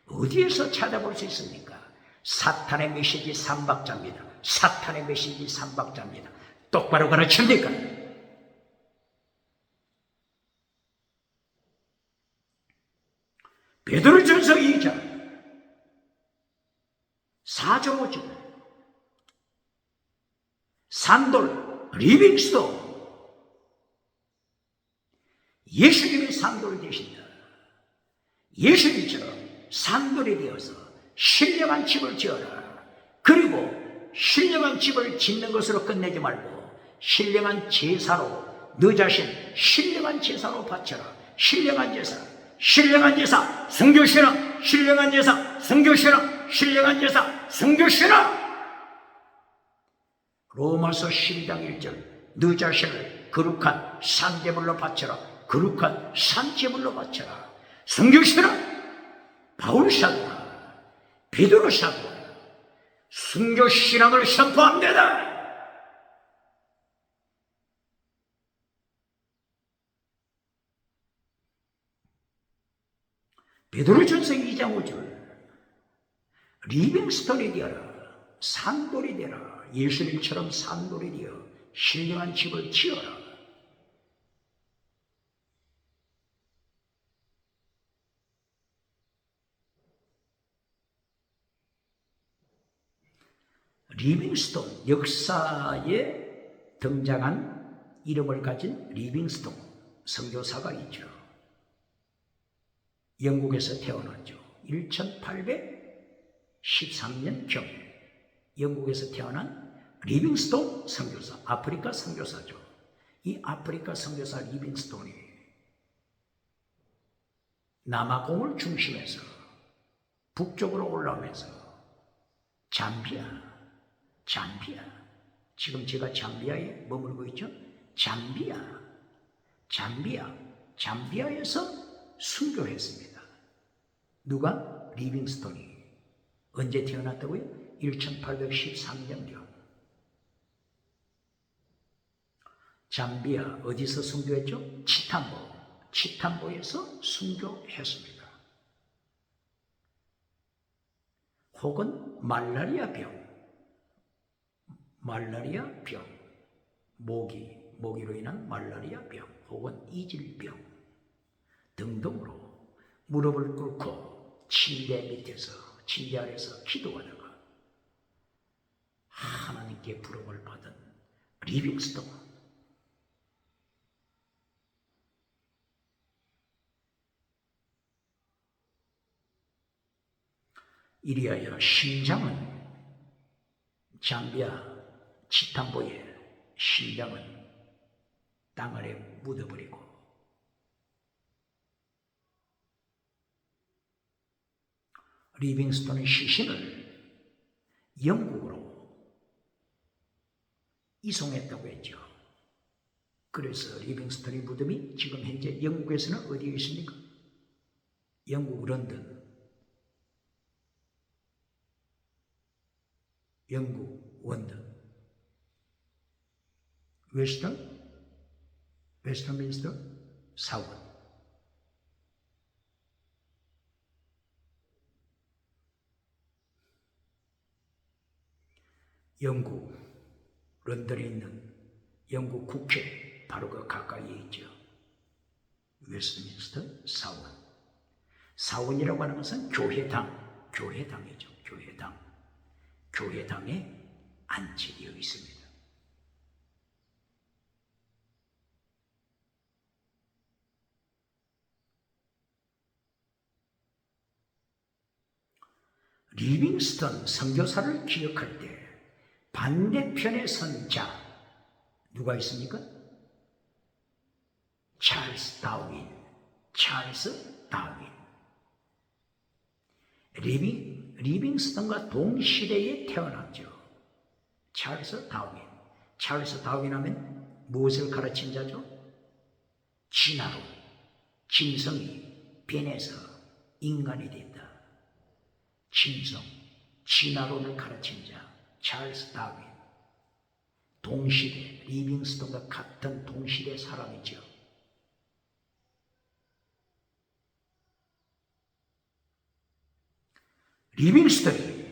어디에서 찾아볼 수 있습니까? 사탄의 메시지 삼박자입니다. 똑바로 가르칩니까? 베드로전서 2장 4절 5절 산돌 리빙스톤 예수님이 산돌이 되신다. 예수님처럼 산돌이 되어서 신령한 집을 지어라. 그리고 신령한 집을 짓는 것으로 끝내지 말고 신령한 제사로 너 자신 신령한 제사로 바쳐라. 신령한 제사 순교신앙 신령한 제사 순교신앙 로마서 12장 1절 너 자신을 거룩한 산제물로 바쳐라. 순교신앙 바울사도가 베드로사도가 순교신앙을 선포합니다. 베드로전서 2장 5절 리빙스톤이 되어라. 산돌이 되라. 예수님처럼 산돌이 되어 신령한 집을 지어라. 리빙스톤 역사에 등장한 이름을 가진 리빙스톤 선교사가 있죠. 영국에서 태어났죠. 1813년경 영국에서 태어난 리빙스톤 선교사, 아프리카 선교사죠. 이 아프리카 선교사 리빙스톤이 남아공을 중심해서 북쪽으로 올라오면서 잠비아 지금 제가 잠비아에 머물고 있죠. 잠비아에서 순교했습니다. 누가? 리빙스톤이. 언제 태어났다고요? 1813년경. 잠비아 어디서 순교했죠? 치탐보에서 순교했습니다. 혹은 말라리아 병, 모기로 인한 말라리아 병, 혹은 이질병 등등으로 무릎을 꿇고 침대 아래서 기도하다가 하나님께 부름을 받은 리빙스턴. 이리하여 심장은 잠비아 치탐보의 심장은 땅 아래 묻어버리고 리빙스턴의 시신을 영국으로 이송했다고 했죠. 그래서 리빙스턴의 무덤이 지금 현재 영국에서는 어디에 있습니까? 영국 런던, 영국 원던, 웨스턴민스터 사원. 영국 런던에 있는 영국 국회 바로 그 가까이에 있죠. 웨스트민스터 사원. 사원이라고 하는 것은 교회당이죠. 교회당에 안치되어 있습니다. 리빙스턴 선교사를 기억할 때 반대편에 선 자 누가 있습니까? 찰스 다윈. 리빙스턴과 동시대에 태어났죠. 찰스 다윈 하면 무엇을 가르친 자죠? 진화론, 짐승이 변해서 인간이 됐다. 진화론을 가르친 자 찰스 다윈. 동시대, 리빙스턴과 같은 동시대 사람이죠. 리빙스턴이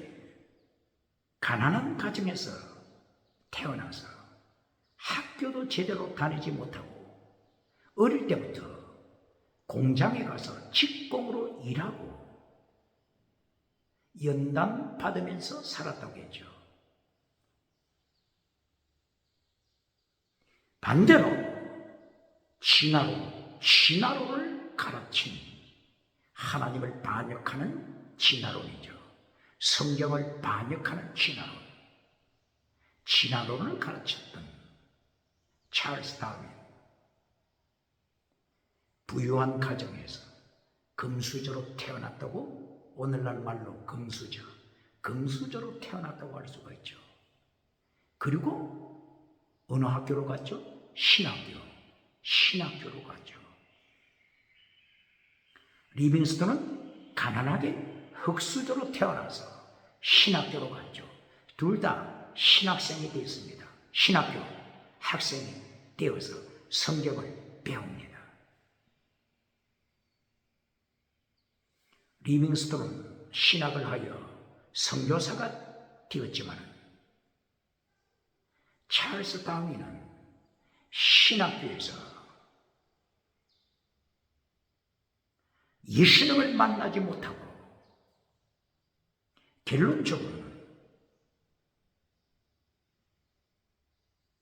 가난한 가정에서 태어나서 학교도 제대로 다니지 못하고 어릴 때부터 공장에 가서 직공으로 일하고 연단 받으면서 살았다고 했죠. 반대로 진화론을 가르친 하나님을 반역하는 진화론이죠. 성경을 반역하는 진화론을 가르쳤던 찰스 다윈. 부유한 가정에서 금수저로 태어났다고, 오늘날 말로 금수저로 태어났다고 할 수가 있죠. 그리고 어느 학교로 갔죠? 신학교로 갔죠. 리빙스턴은 가난하게 흙수저로 태어나서 신학교로 갔죠. 둘 다 신학생이 되었습니다. 신학교 학생이 되어서 성경을 배웁니다. 리빙스턴은 신학을 하여 선교사가 되었지만 찰스 다윈은 신학교에서 예수님을 만나지 못하고 결론적으로는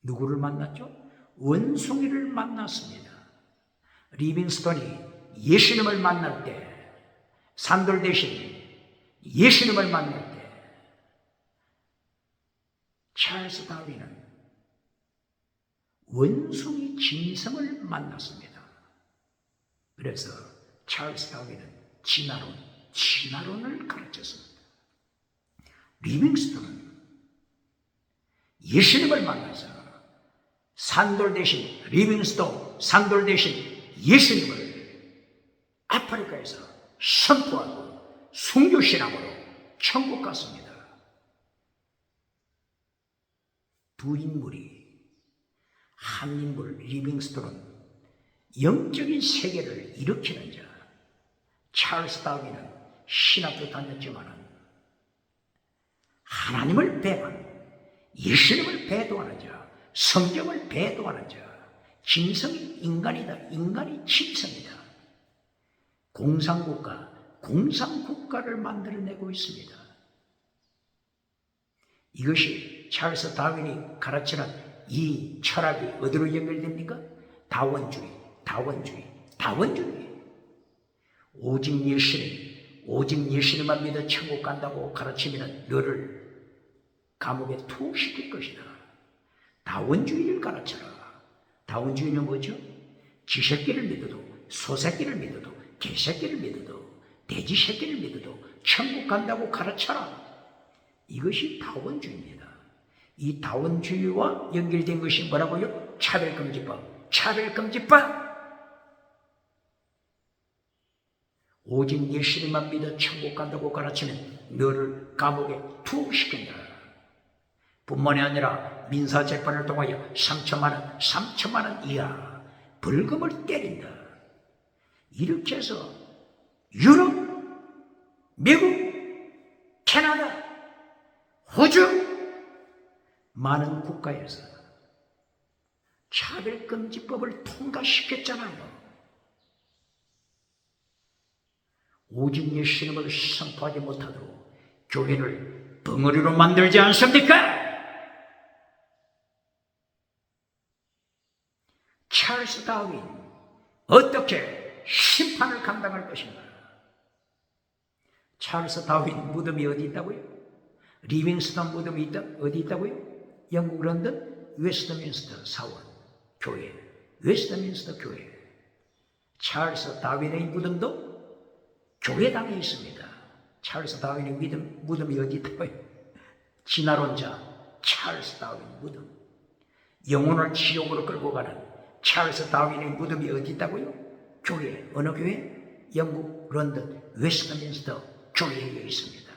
누구를 만났죠? 원숭이를 만났습니다. 리빙스턴이 예수님을 만날 때, 산돌 대신 예수님을 만날 때 찰스 다윈은 원숭이 짐승을 만났습니다. 그래서 찰스 다윈은 진화론을 가르쳤습니다. 리빙스턴은 예수님을 만나서 산돌 대신 예수님을 아프리카에서 선포하고 순교신앙으로 천국 갔습니다. 두 인물이 한 인물 리빙스톤은 영적인 세계를 일으키는 자, 찰스 다윈은 신학교 다녔지만 하나님을 배반, 예수님을 배도하는 자, 성경을 배도하는 자, 짐승이 인간이다, 인간이 짐승이다. 공산국가를 만들어내고 있습니다. 이것이 찰스 다윈이 가르치는 이 철학이 어디로 연결됩니까? 다원주의. 오직 예수님만 믿어 천국 간다고 가르치면 너를 감옥에 투옥시킬 것이다. 다원주의를 가르쳐라. 다원주의는 뭐죠? 쥐새끼를 믿어도, 소새끼를 믿어도, 개새끼를 믿어도, 돼지새끼를 믿어도 천국 간다고 가르쳐라. 이것이 다원주의입니다. 이 다원주의와 연결된 것이 뭐라고요? 차별금지법. 오직 예수님만 믿어 천국 간다고 가르치면 너를 감옥에 투옥시킨다. 뿐만이 아니라 민사재판을 통하여 3천만 원 이하 벌금을 때린다. 이렇게 해서 유럽, 미국, 캐나다, 호주 많은 국가에서 차별금지법을 통과시켰잖아요. 오직 예수님을 선포하지 못하도록 교회를 벙어리로 만들지 않습니까? 찰스 다윈 어떻게 심판을 감당할 것인가? 찰스 다윈 무덤이 어디 있다고요? 리빙스턴 무덤이 어디 있다고요? 영국 런던 웨스트민스터 사원 교회, 웨스트민스터 교회. 찰스 다윈의 무덤도 교회당에 있습니다. 찰스 다윈의 무덤이 어디 있다고요? 진화론자 찰스 다윈 무덤. 영혼을 지옥으로 끌고 가는 찰스 다윈의 무덤이 어디 있다고요? 교회. 어느 교회? 영국 런던 웨스트민스터 교회에 있습니다.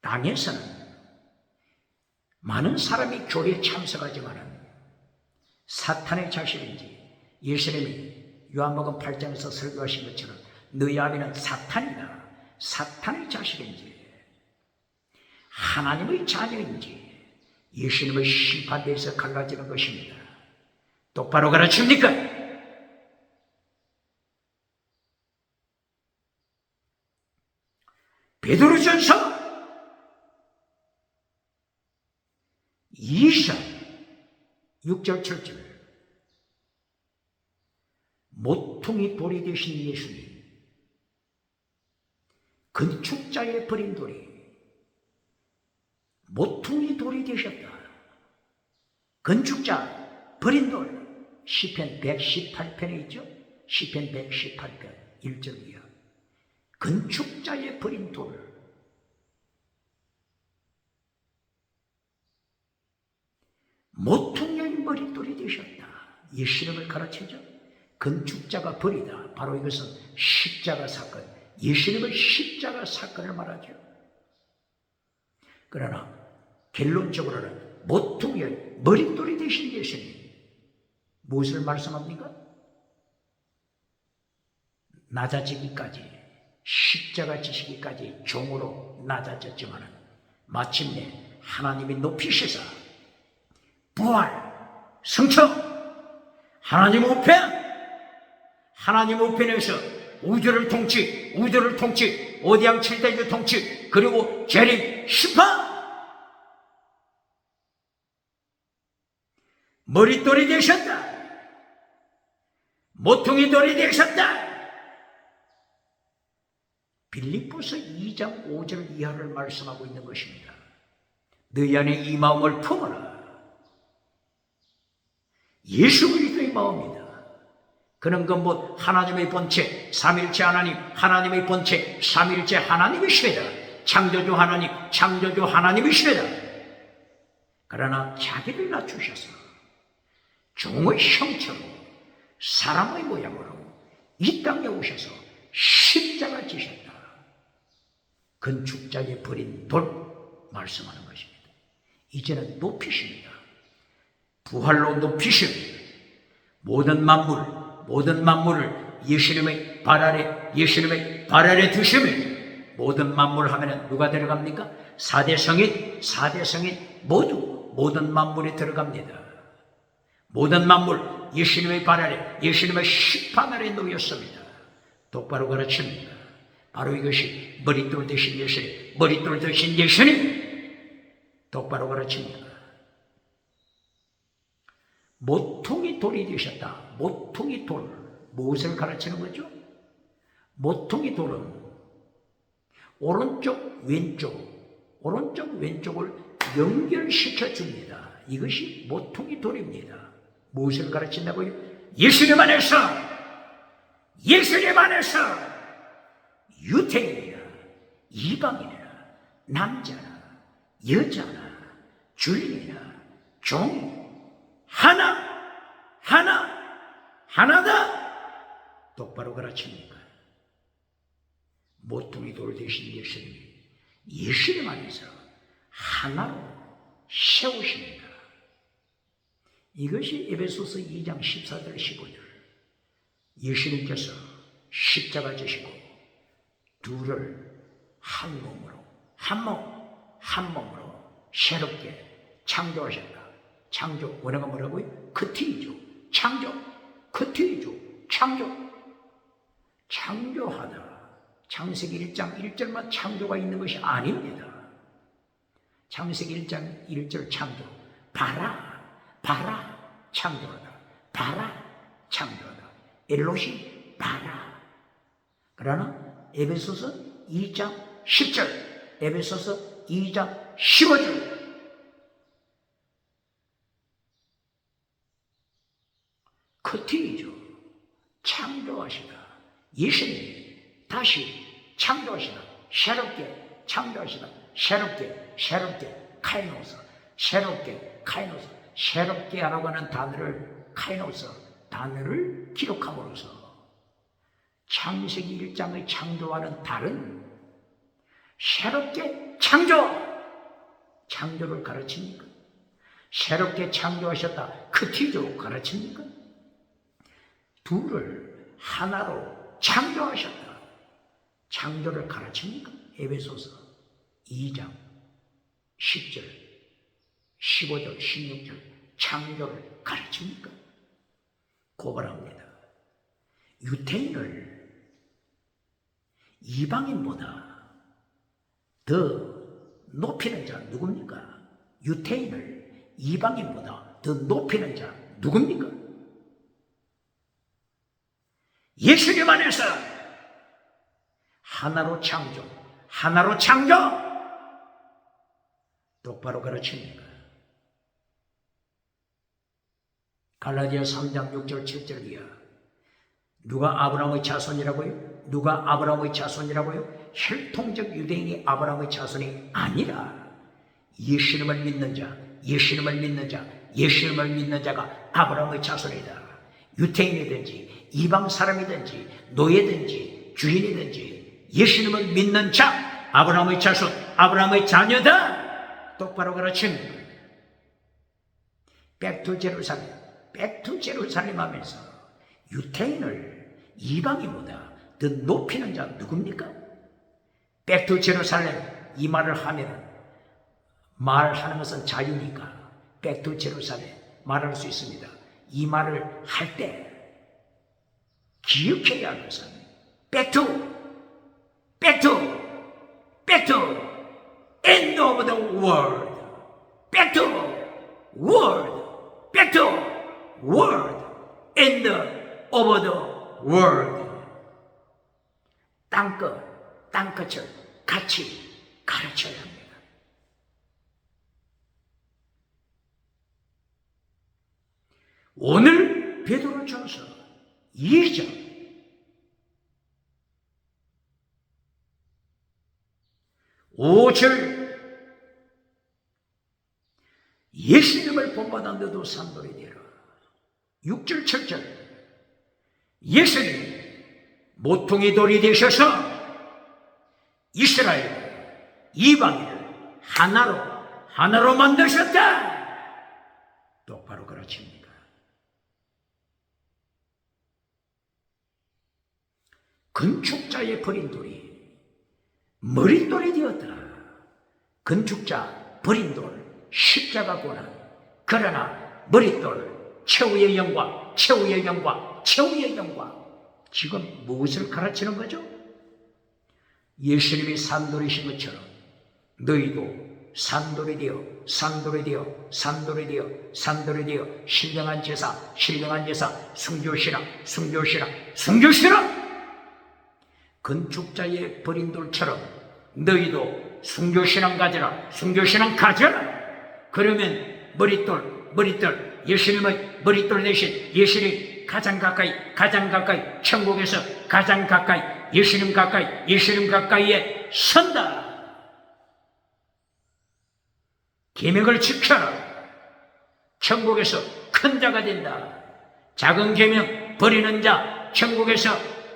땅에서는 많은 사람이 교회에 참석하지만 사탄의 자식인지 예수님이 요한복음 8장에서 설교하신 것처럼 너희 아비는 사탄이다, 사탄의 자식인지 하나님의 자녀인지 예수님의 심판대에서 갈라지는 것입니다. 똑바로 가르칩니까? 베드로전서 2장 6절 7절 모퉁이 돌이 되신 예수님, 건축자의 버린 돌이 모퉁이 돌이 되셨다. 건축자 버린 돌. 시편 118편에 있죠? 시편 118편 1절 이하. 건축자의 버린 돌. 모퉁이의 머릿돌이 되셨다. 예수님을 가르치죠. 건축자가 버리다. 바로 이것은 십자가 사건, 예수님의 십자가 사건을 말하죠. 그러나 결론적으로는 모퉁이의 머릿돌이 되신 예수님, 무엇을 말씀합니까? 낮아지기까지, 십자가 지시기까지 종으로 낮아졌지만 마침내 하나님이 높이시사 부활, 성청, 하나님 우편에서 우주를 통치, 오디양 7대주 통치, 그리고 재림, 심판. 머릿돌이 되셨다. 모퉁이 돌이 되셨다. 빌립보서 2장 5절 이하를 말씀하고 있는 것입니다. 너희 안에 이 마음을 품어라. 예수 그리스도의 마음이다. 그는 근본 하나님의 본체, 삼일체 하나님, 하나님의 본체, 삼일체 하나님이시다. 창조주 하나님이시다. 그러나 자기를 낮추셔서 종의 형체로 사람의 모양으로 이 땅에 오셔서 십자가 지셨다. 건축자의 버린 돌 말씀하는 것입니다. 이제는 높이십니다. 부활로 높이십니다. 모든 만물을 예수님의 발 아래 두시면 모든 만물 하면은 누가 들어갑니까? 4대 성인 모두 모든 만물이 들어갑니다. 모든 만물 예수님의 발 아래, 예수님의 십판 아래 놓였습니다. 똑바로 가르칩니다. 바로 이것이 머릿돌 되신 예수님 똑바로 가르칩니다. 모퉁이 돌이 되셨다. 모퉁이 돌, 무엇을 가르치는 거죠? 모퉁이 돌은 오른쪽 왼쪽을 연결시켜 줍니다. 이것이 모퉁이 돌입니다. 무엇을 가르친다고요? 예수님 안에서 유태인이나 이방인이나 남자나 여자나 주인이나 종 하나다. 똑바로 가르칩니까? 모퉁이 돌 되신 예수님 안에서 하나로 세우십니다. 이것이 에베소서 2장 14절 15절. 예수님께서 십자가 지시고 둘을 한 몸으로 새롭게 창조하셨다. 창조, 원어가 뭐라고요? 크티이죠. 창조하다. 창세기 1장 1절만 창조가 있는 것이 아닙니다. 창세기 1장 1절 창조. 봐라, 창조하다. 엘로시, 봐라. 그러나 에베소서 2장 10절, 에베소서 2장 15절. 크티이죠. 창조하시다. 예수님이 다시 창조하시다. 새롭게 창조하시다. 새롭게 카이노스. 새롭게 하라고 하는 단어를 카이노스 단어를 기록함으로써 창세기 1장의 창조와는 다른 새롭게 창조를 가르칩니까? 새롭게 창조하셨다. 크티죠. 가르칩니까? 둘을 하나로 창조하셨다. 창조를 가르칩니까? 에베소서 2장 10절, 15절, 16절 창조를 가르칩니까? 고발합니다. 유태인을 이방인보다 더 높이는 자 누굽니까? 유태인을 이방인보다 더 높이는 자 누굽니까? 예수님 안에서 하나로 창조. 똑바로 가르칩니다. 갈라디아 3장 6절 7절 이하. 누가 아브라함의 자손이라고요? 혈통적 유대인이 아브라함의 자손이 아니라 예수님을 믿는 자가 아브라함의 자손이다. 유태인이든지 이방 사람이든지 노예든지 주인이든지 예수님을 믿는 자, 아브라함의 자손, 아브라함의 자녀다. 똑바로 가르칩니다. 백투 제루살렘 하면서 유태인을 이방인보다 더 높이는 자 누굽니까? 백투 제루살렘 이 말을 하면 말하는 것은 자유니까 백투 제루살렘 말할 수 있습니다. 이 말을 할 때 기억해야 할 것은 back to end of the world. back to world end of the world. 땅끝을 같이 가르쳐야 합니다. 오늘 베드로전서 2장 5절 예수님을 본받아 너도 산돌이 되라. 6절 7절 예수님 모퉁이 돌이 되셔서 이스라엘 이방인을 하나로 만드셨다. 똑바로 가르칩니다. 건축자의 버린 돌이 머릿돌이 되었더라. 건축자 버린 돌 십자가 고난. 그러나 머릿돌 최후의 영광, 최후의 영광, 최후의 영광. 지금 무엇을 가르치는 거죠? 예수님이 산돌이신 것처럼 너희도 산돌이 되어 산돌이 되어 산돌이 되어 산돌이 되어 신령한 제사, 신령한 제사, 순교시라, 순교시라, 순교시라. 건축자의 버린 돌처럼 너희도 순교신앙 가져라, 순교신앙 가져라. 그러면 머릿돌, 예수님의 머릿돌 대신 예수님 가장 가까이 천국에서 가장 가까이 예수님 가까이에 선다. 계명을 지켜라. 천국에서 큰 자가 된다. 작은 계명 버리는 자 천국에서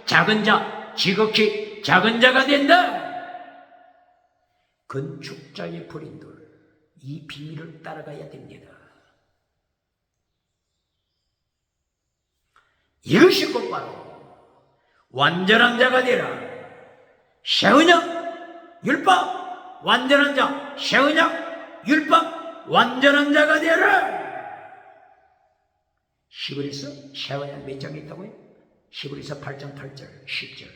작은 자, 지극히 작은 자가 된다. 건축자의 버린 돌, 이 비밀을 따라가야 됩니다. 이것이 곧바로 완전한 자가 되라. 새-언약 율법 완전한 자, 새-언약 율법 완전한 자가 되라. 히브리서 새-언약 몇 장이 있다고요? 히브리서 8장 8절 10절.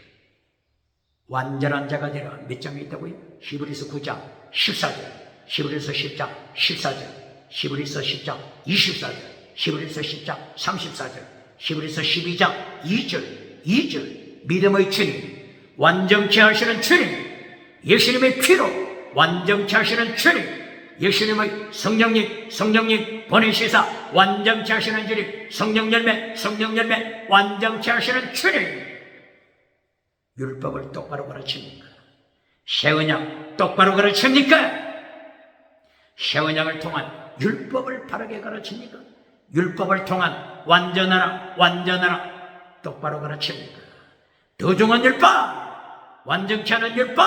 완전한 자가 되라 몇 장이 있다고요? 히브리서 9장 14절, 히브리서 10장 14절, 히브리서 10장 24절, 히브리서 10장 34절, 히브리서 12장 2절. 믿음의 주님, 완전케 하시는 주님, 예수님의 피로 완전케 하시는 주님, 예수님의 성령님 보내시사 완전케 하시는 주님, 성령 열매 완전케 하시는 주님. 율법을 똑바로 가르칩니까? 새-언약 똑바로 가르칩니까? 새-언약을 통한 율법을 바르게 가르칩니까? 율법을 통한 완전하라 똑바로 가르칩니까? 더 중한 율법, 완전케 하는 율법,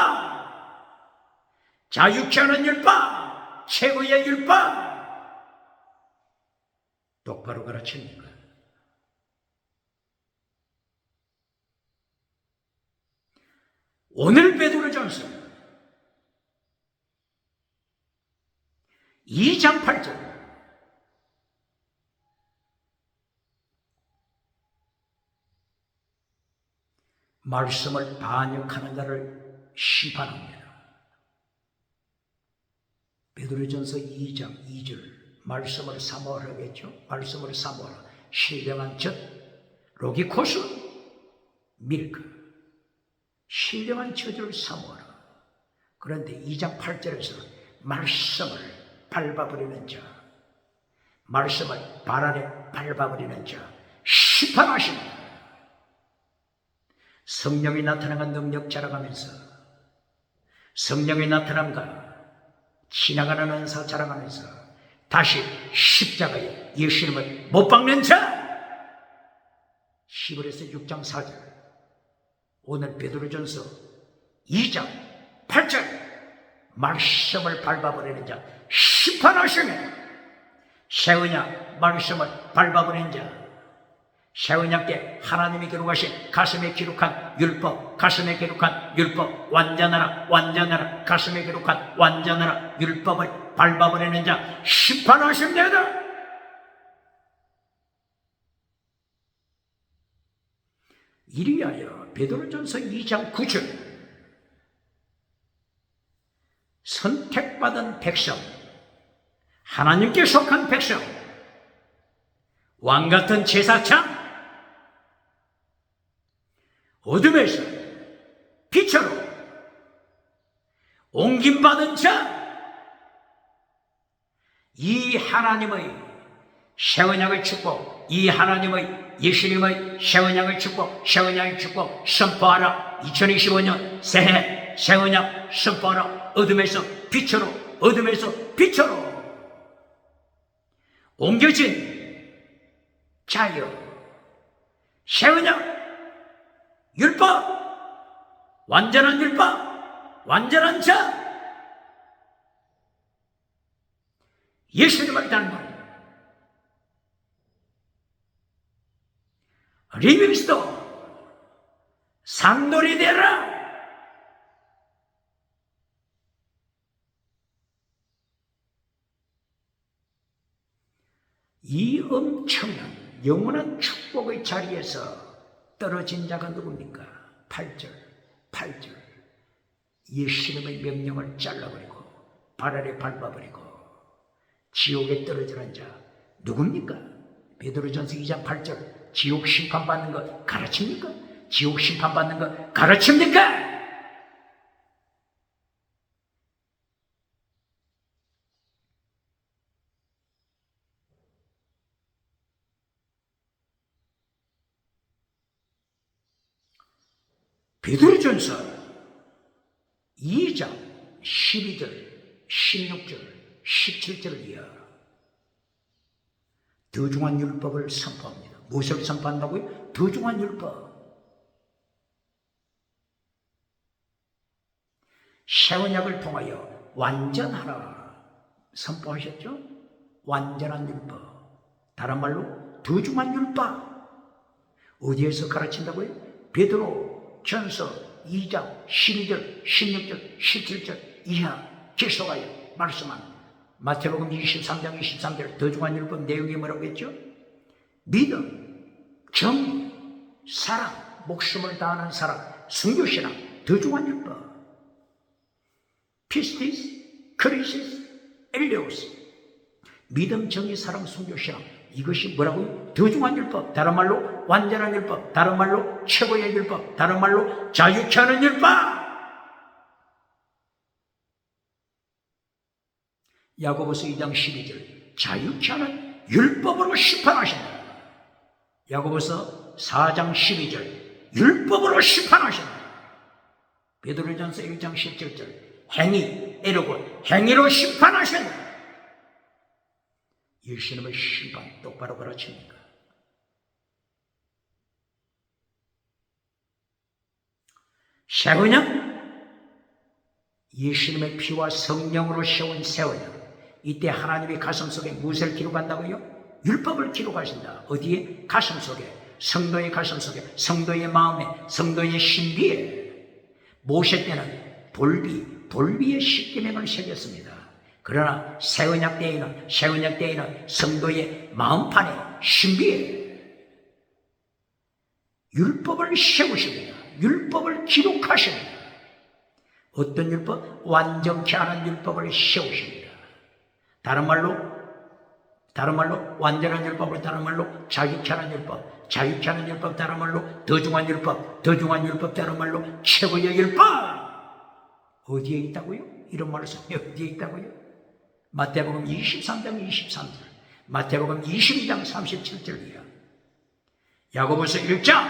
자유케 하는 율법, 최고의 율법 똑바로 가르칩니까? 오늘 베드로전서 2장 8절. 말씀을 반역하는 자를 심판합니다. 베드로전서 2장 2절. 말씀을 사모하라 하겠죠? 말씀을 사모하라. 신령한 젖, 로기코스, 밀크. 신령한 젖을 사모하라. 그런데 2장 8절에서 말씀을 밟아버리는 자, 말씀을 발 아래 밟아버리는 자 심판하십니다. 성령이 나타나는 능력 자랑하면서, 성령이 나타남과 지나가는 은사 자랑하면서 다시 십자가에 예수님을 못 박는 자, 히브리서 6장 4절. 오늘 베드로전서 2장 8절. 말씀을 밟아버리는 자 심판하시며, 새-언약 말씀을 밟아버리는 자, 새-언약 때 하나님이 기록하신 가슴에 기록한 율법, 가슴에 기록한 율법 완전하라 가슴에 기록한 완전하라 율법을 밟아버리는 자 심판하십니다. 이리하여 베드로전서 2장 9절. 선택받은 백성, 하나님께 속한 백성, 왕같은 제사장, 어둠에서 빛으로 옮김받은 자, 이 하나님의 새-언약의 축복, 이 하나님의 예수님의 새-언약의 축복, 새-언약의 축복 선포하라. 2025년 새해 새-언약 선포하라. 어둠에서 빛으로, 어둠에서 빛으로 옮겨진 자여, 새-언약 율법, 완전한 율법, 완전한 자, 예수님을 닮은 리빙스톤 상돌이 되라. 이 엄청난 영원한 축복의 자리에서 떨어진 자가 누굽니까? 8절 예수님의 명령을 잘라버리고 발 아래 밟아버리고 지옥에 떨어지는 자 누굽니까? 베드로전서 2장 8절 지옥 심판받는 것 가르칩니까? 지옥 심판받는 것 가르칩니까? 베드로전서 2장 12절, 16절, 17절을 이하 더중한 율법을 선포합니다. 무엇을 선포한다고요? 더중한 율법. 새 언약을 통하여 완전하라 선포하셨죠? 완전한 율법. 다른 말로 더중한 율법. 어디에서 가르친다고요? 베드로 전서 2장 12절, 16절, 17절 이하 계속하여 말씀한 마태복음 23장 23절 더중한 율법 내용이 뭐라고 했죠? 믿음, 정의, 사랑, 목숨을 다하는 사랑, 순교신앙, 더중한 율법. 피스티스, 크리시스, 엘레오스. 믿음, 정의, 사랑, 순교신앙. 이것이 뭐라고요? 더중한 율법. 다른 말로 완전한 율법. 다른 말로 최고의 율법. 다른 말로 자유케 하는 율법. 야고보서 2장 12절 자유케 하는 율법으로 심판하신다. 야고보서 4장 12절 율법으로 심판하신다. 베드로전서 1장 17절 행위, 에로고 행위로 심판하신다. 예수님의 심판 똑바로 가르칩니까? 새 언약 예수님의 피와 성령으로 세운 새 언약. 이때 하나님의 가슴 속에 무엇을 기록한다고요? 율법을 기록하신다. 어디에? 가슴 속에. 성도의 가슴 속에. 성도의 마음에. 성도의 신비에. 모세 때는 돌비의 십계명을 새겼습니다. 그러나 새 언약 때에는 성도의 마음판에 신비에 율법을 세우십니다. 율법을 기록하십니다. 어떤 율법? 완전케 하는 율법을 세우십니다. 다른 말로 완전한 율법을 다른 말로 자유케 하는 율법, 자유케 하는 율법 다른 말로 더중한 율법, 더중한 율법 다른 말로 최고의 율법. 어디에 있다고요? 이런 말씀이 어디에 있다고요? 마태복음 23장 23절, 마태복음 22장 37절 이하, 야고보서 1장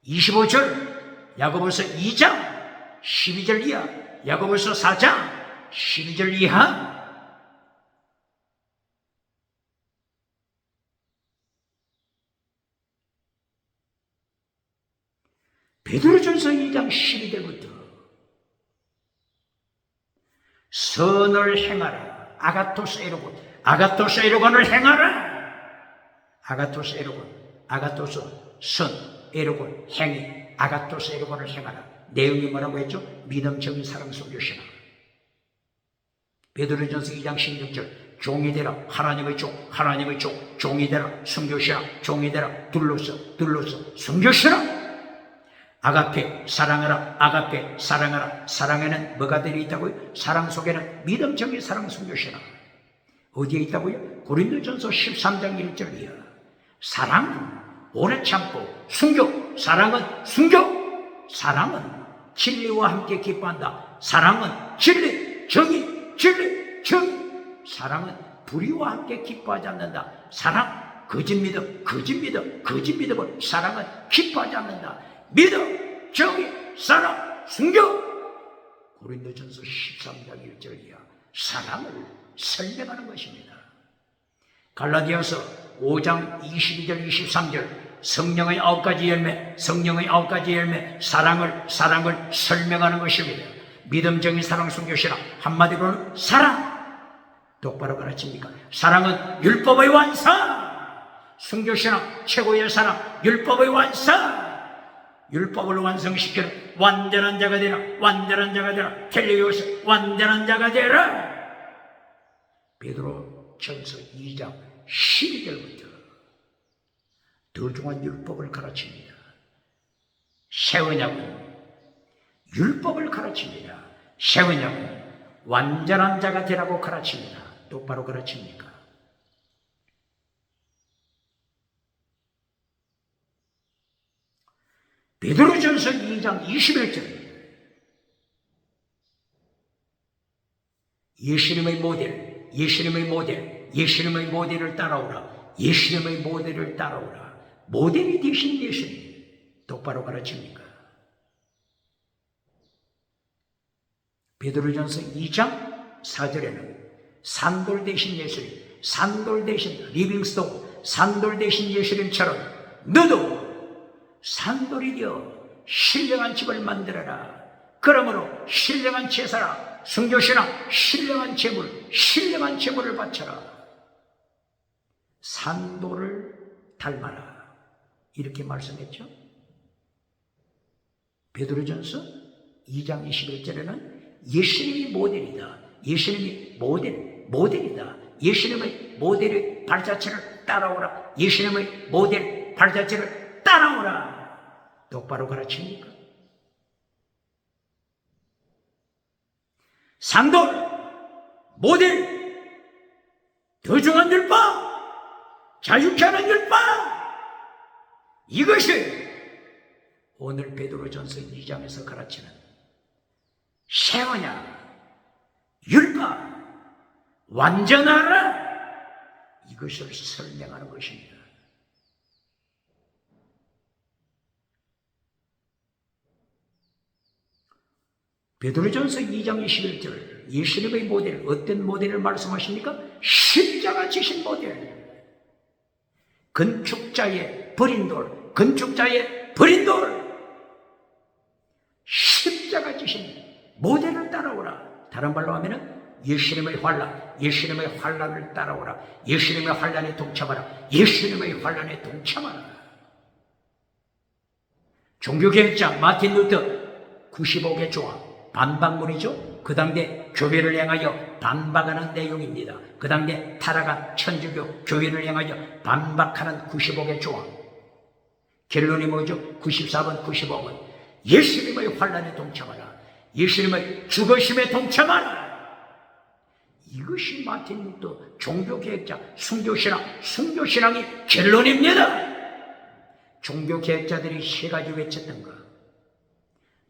25절, 야고보서 2장 12절 이하, 야고보서 4장 12절 이하. 베드로전서 2장 12절부터 선을 행하라. 아가토스 에로곤을 행하라. 아가토스 에로곤, 아가토스 선, 에로곤 행위, 아가토스 에로곤을 행하라. 내용이 뭐라고 했죠? 믿음, 정의, 사랑, 순교신앙. 베드로전서 2장 16절 종이 되라. 하나님의 종, 종이 되라. 순교신앙, 종이 되라. 둘러서 순교신앙. 아가페 사랑하라. 사랑에는 뭐가 들어있다고요? 사랑 속에는 믿음, 정의, 사랑, 순교신앙. 어디에 있다고요? 고린도전서 13장 1절 이하. 사랑은 오래 참고 사랑은 진리와 함께 기뻐한다. 사랑은 진리, 정의. 사랑은 불의와 함께 기뻐하지 않는다. 사랑, 거짓 믿음을 사랑은 기뻐하지 않는다. 믿음, 정의, 사랑, 순교. 고린도전서 13장 1절 이하 사랑을 설명하는 것입니다. 갈라디아서 5장 22절 23절 성령의 9가지 열매, 사랑을 설명하는 것입니다. 믿음, 정의, 사랑, 순교신앙. 한마디로는 사랑. 똑바로 가르칩니까? 사랑은 율법의 완성. 순교신앙 최고의 사랑, 율법의 완성. 율법을 완성시키는 완전한 자가 되라. 완전한 자가 되라. 텔레비오스 완전한 자가 되라. 베드로 전서 2장 12절부터 더 중한 율법을 가르칩니다. 새 언약은 율법을 가르칩니다. 새 언약은 완전한 자가 되라고 가르칩니다. 똑바로 가르칩니까? 베드로전서 2장 21절 예수님의 모델, 예수님의 모델, 예수님의 모델을 따라오라. 예수님의 모델을 따라오라. 모델이 되신 예수님 똑바로 가르칩니까? 베드로전서 2장 4절에는 산돌 되신 예수님, 산돌 되신 리빙스톤, 산돌 되신 예수님처럼 너도 산돌이 되어 신령한 집을 만들어라. 그러므로 신령한 제사라. 순교신앙 신령한 제물, 신령한 제물을 바쳐라. 산돌을 닮아라. 이렇게 말씀했죠. 베드로전서 2장 21절에는 예수님이 모델이다. 예수님이 모델이다. 예수님의 모델의 발자취를 따라오라. 예수님의 모델 발자취를 따라오라. 똑바로 가르칩니까? 산돌, 모델, 더 중한 율법, 자유케 하는 율법, 이것이 오늘 베드로전서 2장에서 가르치는 새 언약, 율법, 완전하라, 이것을 설명하는 것입니다. 베드로전서 2장 21절 예수님의 모델, 어떤 모델을 말씀하십니까? 십자가 지신 모델. 건축자의 버린 돌, 건축자의 버린 돌. 십자가 지신 모델을 따라오라. 다른 말로 하면은 예수님의 환란, 예수님의 환란을 따라오라. 예수님의 환란에 동참하라. 예수님의 환란에 동참하라. 종교개혁자 마틴 루터 95개 조항 반박문이죠. 그 당대 교회를 향하여 반박하는 내용입니다. 그 당대 타락한 천주교 교회를 향하여 반박하는 95개 조항. 결론이 뭐죠? 94번, 95번. 예수님의 환란에 동참하라. 예수님의 죽으심에 동참하라. 이것이 마틴 루터 종교개혁자 순교신앙의 결론입니다. 종교개혁자들이 세 가지 외쳤던 것.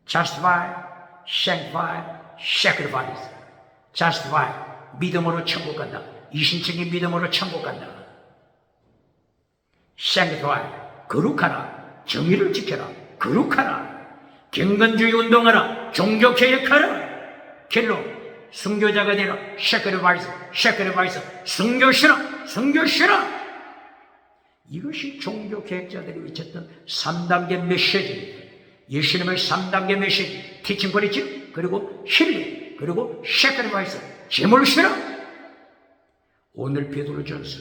justify, sanctify, sacrifice. justify, 믿음으로 천국 간다. 이신적인 믿음으로 천국 간다. sanctify, 거룩하라. 정의를 지켜라. 거룩하라. 경건주의 운동하라. 종교개혁하라. 결론, 순교자가 되라. sacrifice, sacrifice. 순교시라. 이것이 종교개혁자들이 외쳤던 3단계 메시지입니다. 예수님의 3단계 메시지, 티칭 프리칭, 그리고 힐링, 그리고 sacrifice, 제물 실험. 오늘 베드로전서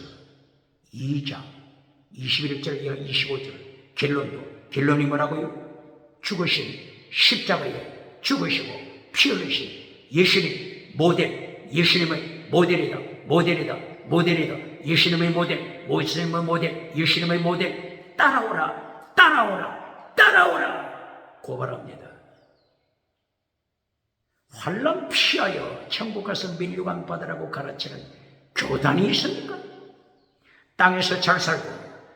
2장 21절 이하 25절 결론이 뭐라고요? 죽으신 십자가에 죽으시고 피 흘리신 예수님 모델, 예수님의 모델이다. 예수님의 모델, 예수님의 모델 따라오라. 고발합니다. 환난 피하여 천국 가서 면류관 받으라고 가르치는 교단이 있습니까? 땅에서 잘 살고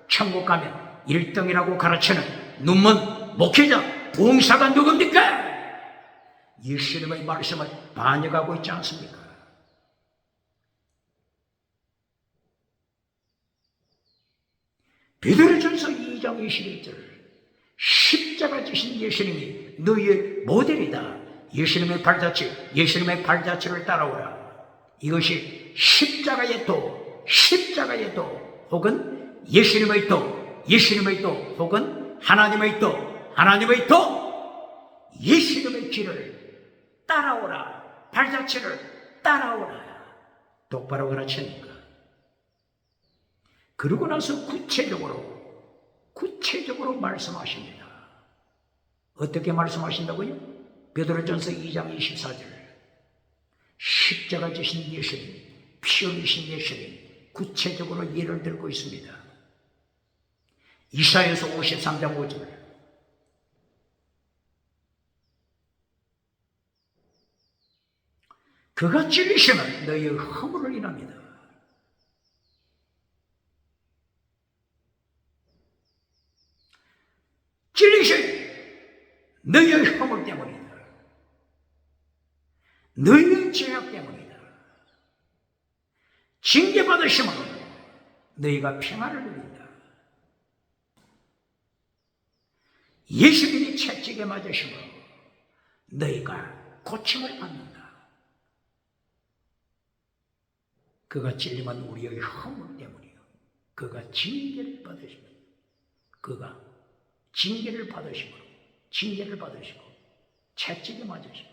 천국 가면 1등이라고 가르치는 눈먼 목회자, 봉사가 누굽니까? 예수님의 말씀을 반역하고 있지 않습니까? 베드로전서 2장 21절 십자가 지신 예수님이 너희의 모델이다. 예수님의 발자취를 따라오라. 이것이 십자가의 도 혹은 예수님의 도 혹은 하나님의 도 예수님의 길을 따라오라. 발자취를 따라오라. 똑바로 가르치니까. 그러고 나서 구체적으로 말씀하십니다. 어떻게 말씀하신다고요? 베드로전서 2장 24절. 십자가 지신 예수님, 피 흘리신 예수님, 구체적으로 예를 들고 있습니다. 이사야서 53장 5절. 그가 찔리시면 너희의 허물을 인합니다. 찔리시면 너희의 허물 때문이다. 너희의 죄악 때문이다. 징계받으시면 너희가 평안을 누린다. 예수님이 채찍에 맞으시면 너희가 고침을 받는다. 그가 찔리면 우리의 허물 때문이요. 그가 징계를 받으시고 채찍에 맞으시고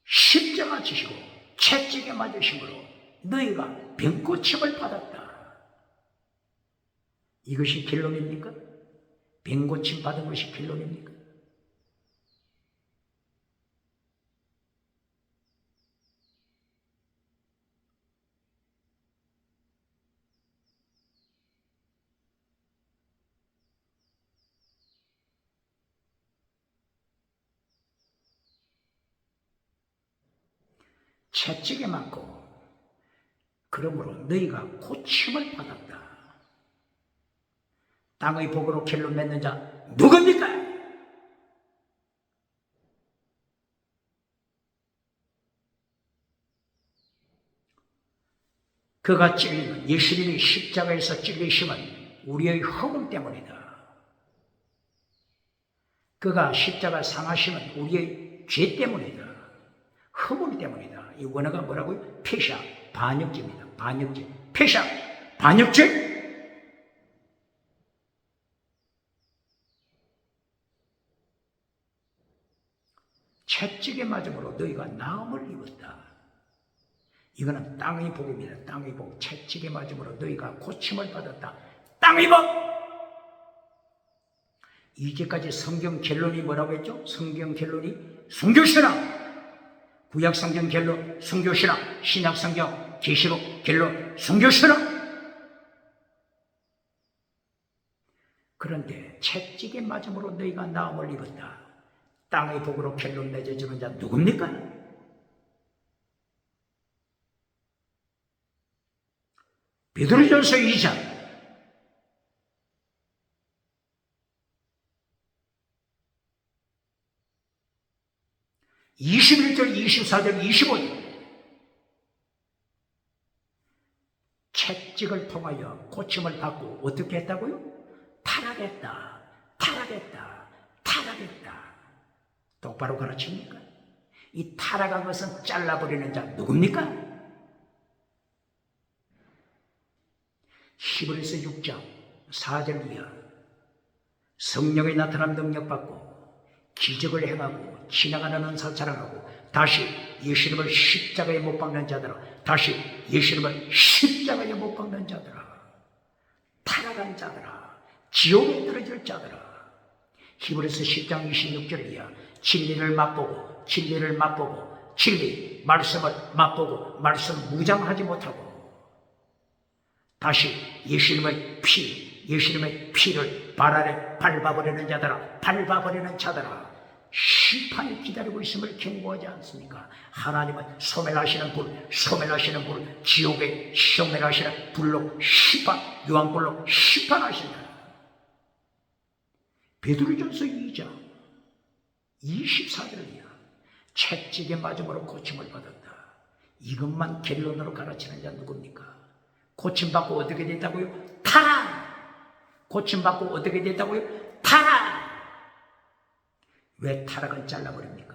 십자가 지시고 채찍에 맞으심으로 너희가 병고침을 받았다. 이것이 결론입니까? 병고침 받은 것이 결론입니까? 채찍에 맞고 그러므로 너희가 고침을 받았다. 땅의 복으로 결론 맺는 자 누굽니까? 그가 찔리면 예수님이 십자가에서 찔리시면 우리의 허물 때문이다. 그가 십자가 상하시면 우리의 죄 때문이다. 허물 때문이다. 이 원어가 뭐라고요? 패샤, 반역죄입니다. 반역죄. 패샤, 반역죄. 채찍에 맞음으로 너희가 나음을 입었다. 이거는 땅의 복입니다. 땅의 복. 채찍에 맞음으로 너희가 고침을 받았다. 땅의 복. 이제까지 성경 결론이 뭐라고 했죠? 성경 결론이 순교신앙. 구약 성경 결론 순교신앙, 신약 성경 계시록 결론 순교신앙. 그런데 채찍에 맞음으로 너희가 나음을 입었다. 땅의 복으로 결론 맺어주는 자 누굽니까? 베드로전서 2장 21절, 24절, 25절. 채찍을 통하여 고침을 받고 어떻게 했다고요? 타락했다. 똑바로 가르칩니까? 이 타락한 것은 잘라버리는 자 누굽니까? 히브리서 6장 4절 이하. 성령의 나타남 능력받고 기적을 행하고 지나가는 은사 자랑하고 다시 예수님을 십자가에 못 박는 자들아, 다시 예수님을 십자가에 못 박는 자들아, 타락한 자들아, 지옥에 떨어질 자들아. 히브리서 10장 26절 이하. 진리를 맛보고 진리 말씀을 맛보고 말씀 무장하지 못하고 다시 예수님의 피를 발 아래 밟아버리는 자들아, 심판이 기다리고 있음을 경고하지 않습니까? 하나님은 소멸하시는 불, 지옥의 소멸하시는 불로 유황불로 심판하신다. 베드로전서 2장 24절이야. 채찍에 맞음으로 고침을 받았다. 이것만 결론으로 가르치는 자 누굽니까? 고침받고 어떻게 됐다고요? 타락! 고침받고 어떻게 됐다고요? 타락! 왜 타락은 잘라버립니까?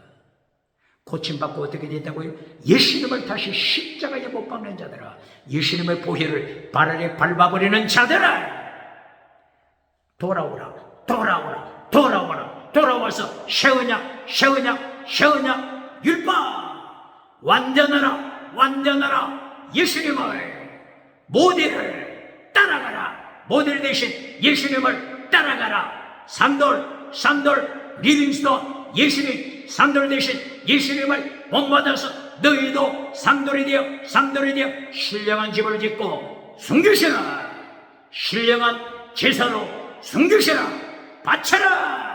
고침받고 어떻게 됐다고요? 예수님을 다시 십자가에 못 박는 자들아, 예수님의 보혈을 발 아래 밟아버리는 자들아, 돌아오라. 돌아와서 새 언약 율법 완전하라 예수님을 모델을 따라가라. 모델 대신 예수님을 따라가라. 산돌 리빙스톤 예수님 산돌 대신 예수님을 본받아서 너희도 산돌이 되어 신령한 집을 짓고 숨기시라. 신령한 제사로 숨기시라. 바쳐라.